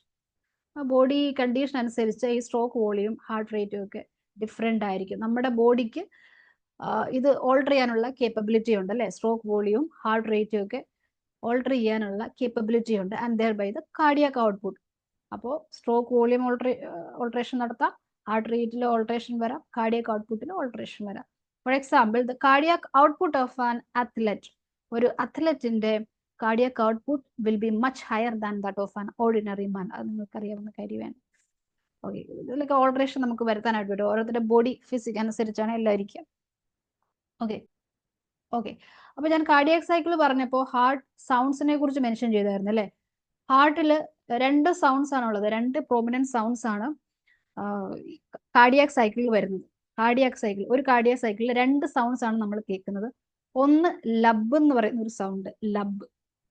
Body condition അനുസരിച്ച് ഈ സ്ട്രോക്ക് വോളിയം ഹാർട്ട് റേറ്റും ഒക്കെ ഡിഫറെൻ്റ് ആയിരിക്കും. നമ്മുടെ ബോഡിക്ക് ഇത് ഓൾട്ടർ ചെയ്യാനുള്ള കേപ്പബിലിറ്റി ഉണ്ട് അല്ലേ. സ്ട്രോക്ക് വോളിയവും ഹാർട്ട് റേറ്റും ഒക്കെ ഓൾട്ടർ ചെയ്യാനുള്ള കേപ്പബിലിറ്റി ഉണ്ട്, and there by the cardiac output. അപ്പോൾ സ്ട്രോക്ക് വോളിയം ഓൾട്ടറേഷൻ നടത്താം, ഹാർട്ട് റേറ്റിൽ ഓൾട്ടറേഷൻ വരാം, കാർഡിയാക് ഔട്ട്പുട്ടിൽ ഓൾട്ടറേഷൻ വരാം. For example, the cardiac output of an athlete, ഒരു അത്ലറ്റിന്റെ cardiac output will be much higher than that of an ordinary man. അത് നിങ്ങൾക്ക് അറിയാവുന്ന കാര്യമാണ്. ഓക്കെ, ഇതിലൊക്കെ ഓൾട്ടറേഷൻ നമുക്ക് വരുത്താനായിട്ട് വരും, ഓരോരുത്തരുടെ ബോഡി ഫിസിക് അനുസരിച്ചാണ് എല്ലാം ഇരിക്കുക. ഓക്കെ ഓക്കെ അപ്പൊ ഞാൻ കാർഡിയാക് സൈക്കിൾ പറഞ്ഞപ്പോൾ ഹാർട്ട് സൗണ്ട്സിനെ കുറിച്ച് മെൻഷൻ ചെയ്തായിരുന്നു അല്ലേ. ഹാർട്ടിൽ രണ്ട് സൗണ്ട്സ് ആണുള്ളത്, രണ്ട് പ്രോമിനന്റ് സൗണ്ട്സ് ആണ് കാർഡിയാക് സൈക്കിളിൽ വരുന്നത്. കാർഡിയാക് സൈക്കിൾ, ഒരു കാർഡിയാക് സൈക്കിളിൽ രണ്ട് സൗണ്ട്സ് ആണ് നമ്മൾ കേൾക്കുന്നത്. ഒന്ന് ലബ് എന്ന് പറയുന്ന ഒരു സൗണ്ട്, ലബ്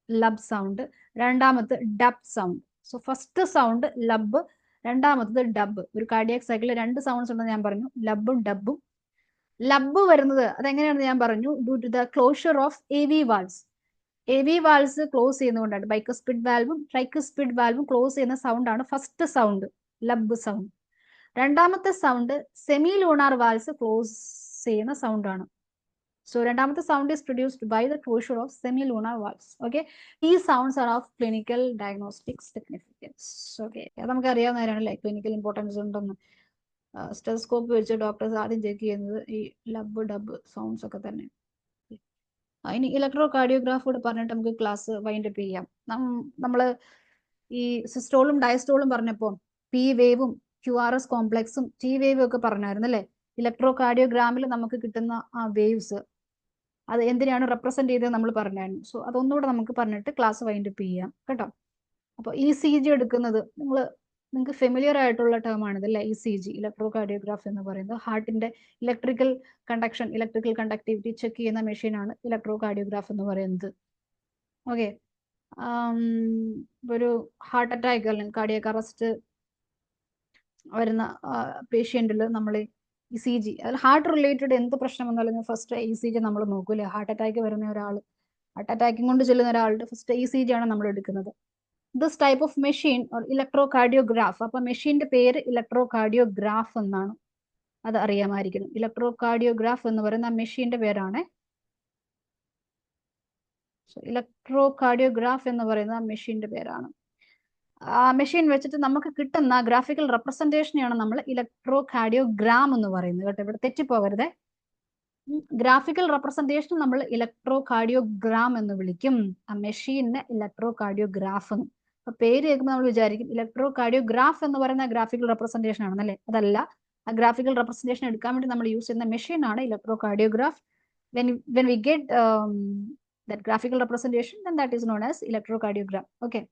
ലബ് സൗണ്ട്. രണ്ടാമത് dub sound. So first sound lub, രണ്ടാമത്തത് ഡബ്. ഒരു കാർഡിയാക് സൈക്കിളിൽ രണ്ട് സൗണ്ട്സ് ഉണ്ടെന്ന് ഞാൻ പറഞ്ഞു, ലബും ഡബും. ലബ് വരുന്നത് അതെങ്ങനെയാണെന്ന് ഞാൻ പറഞ്ഞു, due to the closure of AV valves. AV valves close ചെയ്യുന്നതുകൊണ്ടാണ്. ബൈക്കസ്പിഡ് വാൽവും ട്രൈക്കസ്പിഡ് വാൽവും ക്ലോസ് ചെയ്യുന്ന സൗണ്ട് ആണ് ഫസ്റ്റ് സൗണ്ട്, ലബ് സൗണ്ട്. രണ്ടാമത്തെ sound semilunar valves close ചെയ്യുന്ന സൗണ്ട് ആണ്. സോ രണ്ടാമത്തെ sound is produced by the closure of semilunar valves. Okay, these sounds are of clinical diagnostic significance. Okay, അത് നമുക്ക് അറിയാവുന്ന കാര്യമാണ് അല്ലേ, ക്ലിനിക്കൽ ഇമ്പോർട്ടൻസ് ഉണ്ടെന്ന്. സ്റ്റെതസ്കോപ്പ് വെച്ച് ഡോക്ടേഴ്സ് ആദ്യം ചെക്ക് ചെയ്യുന്നത് ഈ ലബ് ഡബ് സൗണ്ട്സ് ഒക്കെ തന്നെ. ഇനി ഇലക്ട്രോ കാർഡിയോഗ്രാഫ് കൂടെ പറഞ്ഞിട്ട് നമുക്ക് ക്ലാസ് വൈൻഡ് അപ്പ് ചെയ്യാം. നമ്മള് ഈ സിസ്റ്റോളും ഡയസ്റ്റോളും പറഞ്ഞപ്പോൾ പി വേവും QRS കോംപ്ലക്സും ടി വേവും ഒക്കെ പറഞ്ഞായിരുന്നു അല്ലേ. ഇലക്ട്രോ കാർഡിയോഗ്രാമിൽ നമുക്ക് കിട്ടുന്ന ആ വേവ്സ് അത് എന്തിനാണ് റെപ്രസെന്റ് ചെയ്തത് നമ്മൾ പറഞ്ഞായിരുന്നു. സോ അതൊന്നുകൂടെ നമുക്ക് പറഞ്ഞിട്ട് ക്ലാസ് വൈൻഡ് അപ്പ് ചെയ്യാം കേട്ടോ. അപ്പോൾ ECG എടുക്കുന്നത് നിങ്ങൾക്ക് ഫെമിലിയർ ആയിട്ടുള്ള ടേം ആണ് ഇതല്ലേ, ECG, ഇലക്ട്രോ കാർഡിയോഗ്രാഫ് എന്ന് പറയുന്നത്. ഹാർട്ടിന്റെ electrical conduction, electrical conductivity check ചെയ്യുന്ന മെഷീനാണ് ഇലക്ട്രോ കാർഡിയോഗ്രാഫ് എന്ന് പറയുന്നത്. ഓക്കെ, ഒരു ഹാർട്ട് അറ്റാക്ക് അല്ലെങ്കിൽ കാർഡിയാക് അറസ്റ്റ് വരുന്ന പേഷ്യന്റിൽ നമ്മൾ ECG, അതിൽ ഹാർട്ട് റിലേറ്റഡ് എന്ത് പ്രശ്നം വന്നാലും ഫസ്റ്റ് ECG നമ്മൾ നോക്കൂലേ. ഹാർട്ട് അറ്റാക്ക് വരുന്ന ഒരാൾ, ഹാർട്ട് അറ്റാക്കിങ് കൊണ്ട് ചെല്ലുന്ന ഒരാളുടെ ഫസ്റ്റ് ECG ആണ് നമ്മൾ എടുക്കുന്നത്. This type of machine or electro cardiograph, അപ്പൊ മെഷീന്റെ പേര് ഇലക്ട്രോ കാർഡിയോഗ്രാഫ് എന്നാണ്, അത് അറിയാമായിരിക്കണം. ഇലക്ട്രോ കാർഡിയോഗ്രാഫ് എന്ന് പറയുന്ന മെഷീന്റെ പേരാണ്. ഇലക്ട്രോ കാർഡിയോഗ്രാഫ് എന്ന് പറയുന്ന മെഷീന്റെ പേരാണ്. ആ മെഷീൻ വെച്ചിട്ട് നമുക്ക് കിട്ടുന്ന ഗ്രാഫിക്കൽ റെപ്രസെന്റേഷനെയാണ് നമ്മൾ ഇലക്ട്രോ കാർഡിയോഗ്രാം എന്ന് പറയുന്നത് കേട്ടോ. ഇവിടെ തെറ്റിപ്പോകരുതേ. ഗ്രാഫിക്കൽ റെപ്രസെന്റേഷൻ നമ്മൾ ഇലക്ട്രോ കാർഡിയോഗ്രാം എന്ന് വിളിക്കും, ആ മെഷീനെ ഇലക്ട്രോ കാർഡിയോഗ്രാഫ് എന്ന്. അപ്പൊ പേര് കേൾക്കുമ്പോൾ നമ്മൾ വിചാരിക്കും ഇലക്ട്രോ കാർഡിയോഗ്രാഫ് എന്ന് പറയുന്ന ഗ്രാഫിക്കൽ റെപ്രസെന്റേഷൻ ആണെന്നല്ലേ. അതല്ല, ആ ഗ്രാഫിക്കൽ റെപ്രസെന്റേഷൻ എടുക്കാൻ വേണ്ടി നമ്മൾ യൂസ് ചെയ്യുന്ന മെഷീൻ ആണ് electro cardiograph. when we get that graphical representation, then that is known as electrocardiogram. Okay,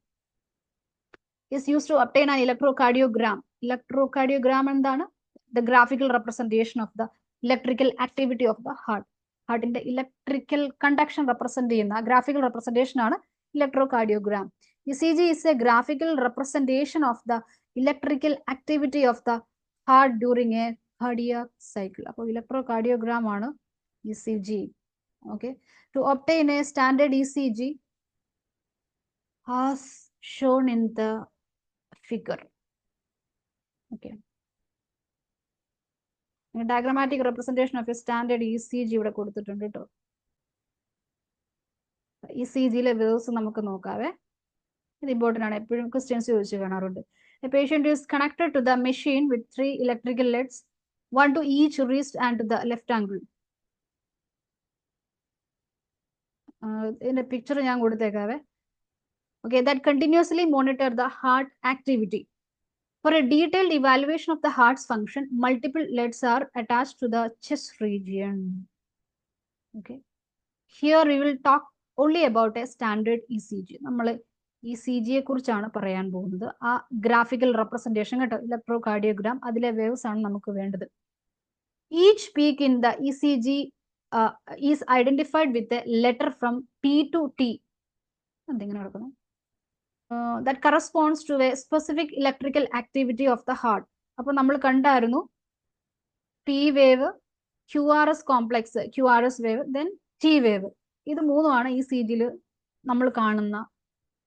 is used to obtain an electrocardiogram. Electrocardiogram എന്താണ്? The graphical representation of the electrical activity of the heart. ഹാർട്ടിന്റെ ഇലക്ട്രിക്കൽ കണ്ടക്ഷൻ റെപ്രസെന്റ് ചെയ്യുന്ന ഗ്രാഫിക്കൽ റെപ്രസെന്റേഷൻ ആണ് electrocardiogram. ECG is a graphical representation of the electrical activity of the heart during a cardiac cycle. അപ്പോൾ ഇലക്ട്രോകാർഡിയോഗ്രാം ആണ് ECG. Okay, to obtain a standard ECG as shown in the figure. Okay, diagrammatic representation of a standard ECG ഇവിടെ കൊടുത്തിട്ടുണ്ട് കേട്ടോ. ECGയിലെ വേവ്സ് നമുക്ക് നോക്കാവേ, ഇത് ഇമ്പോർട്ടൻ്റ് ആണ്, എപ്പോഴും ക്വസ്റ്റ്യൻസ് ചോദിച്ചു കാണാറുണ്ട്. A patient is connected to the machine with 3 electrical leads, one to each wrist and to the left ankle. ഇതിന്റെ പിക്ചർ ഞാൻ കൊടുത്തേക്കാവേ. Okay, that continuously monitor the heart activity. For a detailed evaluation of the heart's function, multiple leads are attached to the chest region. Okay, here we will talk only about a standard ECG. നമ്മൾ ECG യെ കുറിച്ചാണ് പറയാൻ പോകുന്നത്. ആ ഗ്രാഫിക്കൽ റെപ്രസെന്റേഷൻ കേട്ടോ, ഇലക്ട്രോകാർഡിയോഗ്രാം, അതിലെ വേവ്സ് ആണ് നമുക്ക് വേണ്ടത്. Each peak in the ECG is identified with a letter from P to T. എന്തെങ്കിലും നടക്കണം. That corresponds to a specific electrical activity of the heart. അപ്പോൾ നമ്മൾ കണ്ടായിരുന്നു P wave, QRS complex, QRS wave, then T wave. ഇത് മൂന്നുമാണ് ECGയിൽ നമ്മൾ കാണുന്ന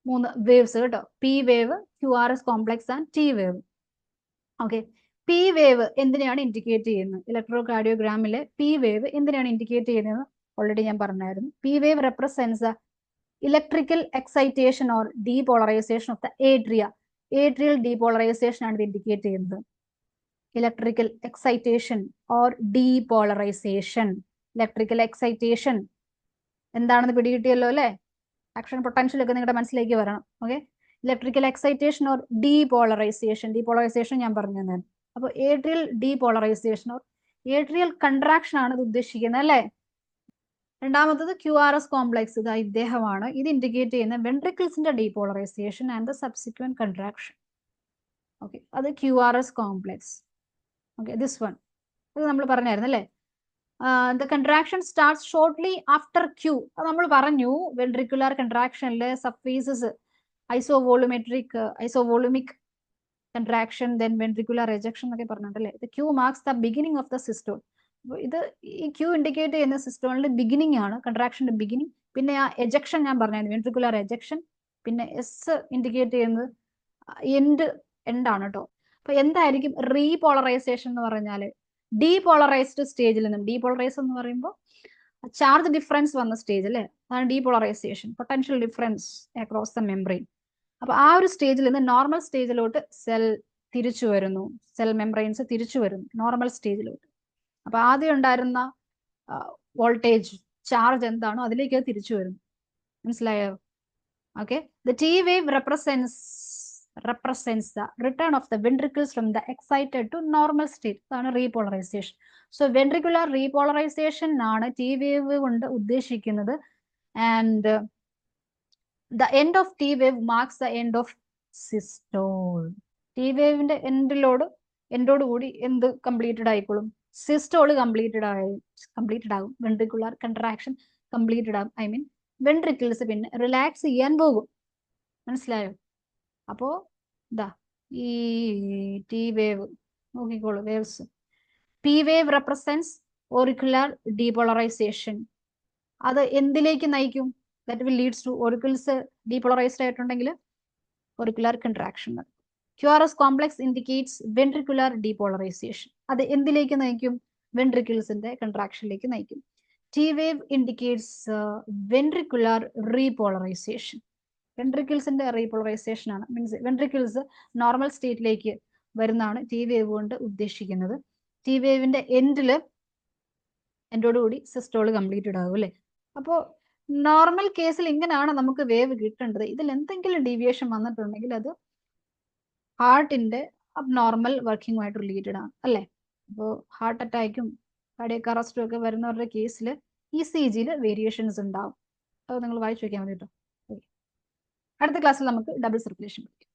3 വേവ്സ് കേട്ടോ. P wave, QRS complex and T wave. Okay, P wave എന്തിനാണ് ഇൻഡിക്കേറ്റ് ചെയ്യുന്നത്? ഇലക്ട്രോകാർഡിയോഗ്രാമിലെ P വേവ് എന്തിനാണ് ഇൻഡിക്കേറ്റ് ചെയ്യുന്നത് ഓൾറെഡി ഞാൻ പറഞ്ഞായിരുന്നു. P wave represents electrical excitation or depolarisation of the atria. Atrial depolarisation ആണ് ഇത് ഇൻഡിക്കേറ്റ് ചെയ്യുന്നത്. Electrical excitation or depolarisation. Electrical excitation എന്താണെന്ന് പിടികിട്ടിയല്ലോ അല്ലേ? ആക്ഷൻ പൊട്ടൻഷ്യൽ ഒക്കെ നിങ്ങളുടെ മനസ്സിലേക്ക് വരണം. Okay, electrical excitation or depolarisation. Depolarisation ഞാൻ പറഞ്ഞു തന്നെ. അപ്പോൾ atrial depolarisation or atrial contraction ആണ് ഇത് ഉദ്ദേശിക്കുന്നത് അല്ലേ? രണ്ടാമത്തത് QRS കോംപ്ലക്സ്. ഇത് ഇദ്ദേഹമാണ്. ഇത് ഇൻഡിക്കേറ്റ് ചെയ്യുന്ന വെൻട്രിക്കിൾസിന്റെ depolarization and the subsequent contraction. Okay, അത് QRS complex. Okay, this one ഇത് നമ്മൾ പറഞ്ഞായിരുന്നു അല്ലേ? The contraction starts shortly after Q. അത് നമ്മൾ പറഞ്ഞു വെൻട്രിക്കുലർ കൺട്രാക്ഷനിലെ subphases isovolumic contraction, then ventricular ejection എന്നൊക്കെ പറഞ്ഞിട്ടല്ലേ? ഇത് Q marks the beginning of the systole. ഇത് ഈ Q ഇൻഡിക്കേറ്റ് ചെയ്യുന്ന സിസ്റ്റോളിന്റെ ബിഗിനിങ് ആണ്, കൺട്രാക്ഷന്റെ ബിഗിനിങ്. പിന്നെ ആ എജക്ഷൻ ഞാൻ പറഞ്ഞായിരുന്നു, വെൻട്രിക്കുലർ എജക്ഷൻ. പിന്നെ S ഇൻഡിക്കേറ്റ് ചെയ്യുന്നത് എൻഡ് ആണ് കേട്ടോ. അപ്പൊ എന്തായിരിക്കും റീപോളറൈസേഷൻ എന്ന് പറഞ്ഞാൽ? ഡീപോളറൈസ്ഡ് സ്റ്റേജിൽ നിന്നും, ഡീപോളറൈസ് എന്ന് പറയുമ്പോൾ ചാർജ് ഡിഫറൻസ് വന്ന സ്റ്റേജ് അല്ലേ, അതാണ് depolarisation, potential difference across the membrane. അപ്പൊ ആ ഒരു സ്റ്റേജിൽ നിന്ന് നോർമൽ സ്റ്റേജിലോട്ട് സെൽ തിരിച്ചു വരുന്നു, സെൽ മെംബ്രെയിൻസ് തിരിച്ചു വരുന്നു നോർമൽ സ്റ്റേജിലോട്ട്. അപ്പൊ ആദ്യം ഉണ്ടായിരുന്ന വോൾട്ടേജ് ചാർജ് എന്താണോ അതിലേക്ക് തിരിച്ചു വരുന്നു. മനസ്സിലായോ? Okay, the T wave represents the return of the ventricles from the excited to normal state. അതാണ് റീപോളറൈസേഷൻ. സോ വെൻട്രിക്കുലർ റീപോളറൈസേഷൻ ആണ് T wave കൊണ്ട് ഉദ്ദേശിക്കുന്നത്. And the end of T wave marks the end of systole. T waveന്റെ എൻഡോട് കൂടി എന്ത് കംപ്ലീറ്റഡ് ആയിക്കോളും? സിസ്റ്റോൾ കംപ്ലീറ്റഡ് ആകും. വെൻട്രിക്കുലർ കൺട്രാക്ഷൻ കംപ്ലീറ്റഡ് ആകും. ഐ മീൻ വെൻട്രിക്കിൾസ് പിന്നെ റിലാക്സ് ചെയ്യാൻ പോകും. മനസ്സിലായോ? അപ്പോ ഇതാ ഈ T വേവ് നോക്കിക്കോളൂ, waves. P wave represents auricular depolarization. അത് എന്തിലേക്ക് നയിക്കും? That will leads to auricles depolarized ആയിട്ടുണ്ടെങ്കിൽ auricular contraction. QRS complex indicates ventricular depolarization. അത് എന്തിലേക്ക് നയിക്കും? വെൻട്രിക്കിൾസിന്റെ കൺട്രാക്ഷനിലേക്ക് നയിക്കും. T wave indicates ventricular repolarization. വെൻട്രിക്കിൾസിന്റെ റീപോളറൈസേഷൻ ആണ്, മീൻസ് വെൻട്രിക്കിൾസ് നോർമൽ സ്റ്റേറ്റിലേക്ക് വരുന്നതാണ് T വേവ് കൊണ്ട് ഉദ്ദേശിക്കുന്നത്. T വേവിന്റെ എൻഡോടുകൂടി സിസ്റ്റോൾ കംപ്ലീറ്റഡ് ആകും അല്ലേ? അപ്പോൾ നോർമൽ കേസിൽ ഇങ്ങനെയാണ് നമുക്ക് വേവ് കിട്ടേണ്ടത്. ഇതിൽ എന്തെങ്കിലും ഡീവിയേഷൻ വന്നിട്ടുണ്ടെങ്കിൽ അത് ഹാർട്ടിന്റെ അബ്നോർമൽ വർക്കിംഗുമായിട്ട് റിലേറ്റഡ് ആണ് അല്ലേ? അപ്പോൾ ഹാർട്ട് അറ്റാക്കും കാർഡിയക് അറസ്റ്റും ഒക്കെ വരുന്നവരുടെ കേസിൽ ECGയിൽ വേരിയേഷൻസ് ഉണ്ടാവും. അത് നിങ്ങൾ വായിച്ചു വെക്കാൻ മതി കേട്ടോ. അടുത്ത ക്ലാസ്സിൽ നമുക്ക് ഡബിൾ സർക്കുലേഷൻ പഠിക്കാം.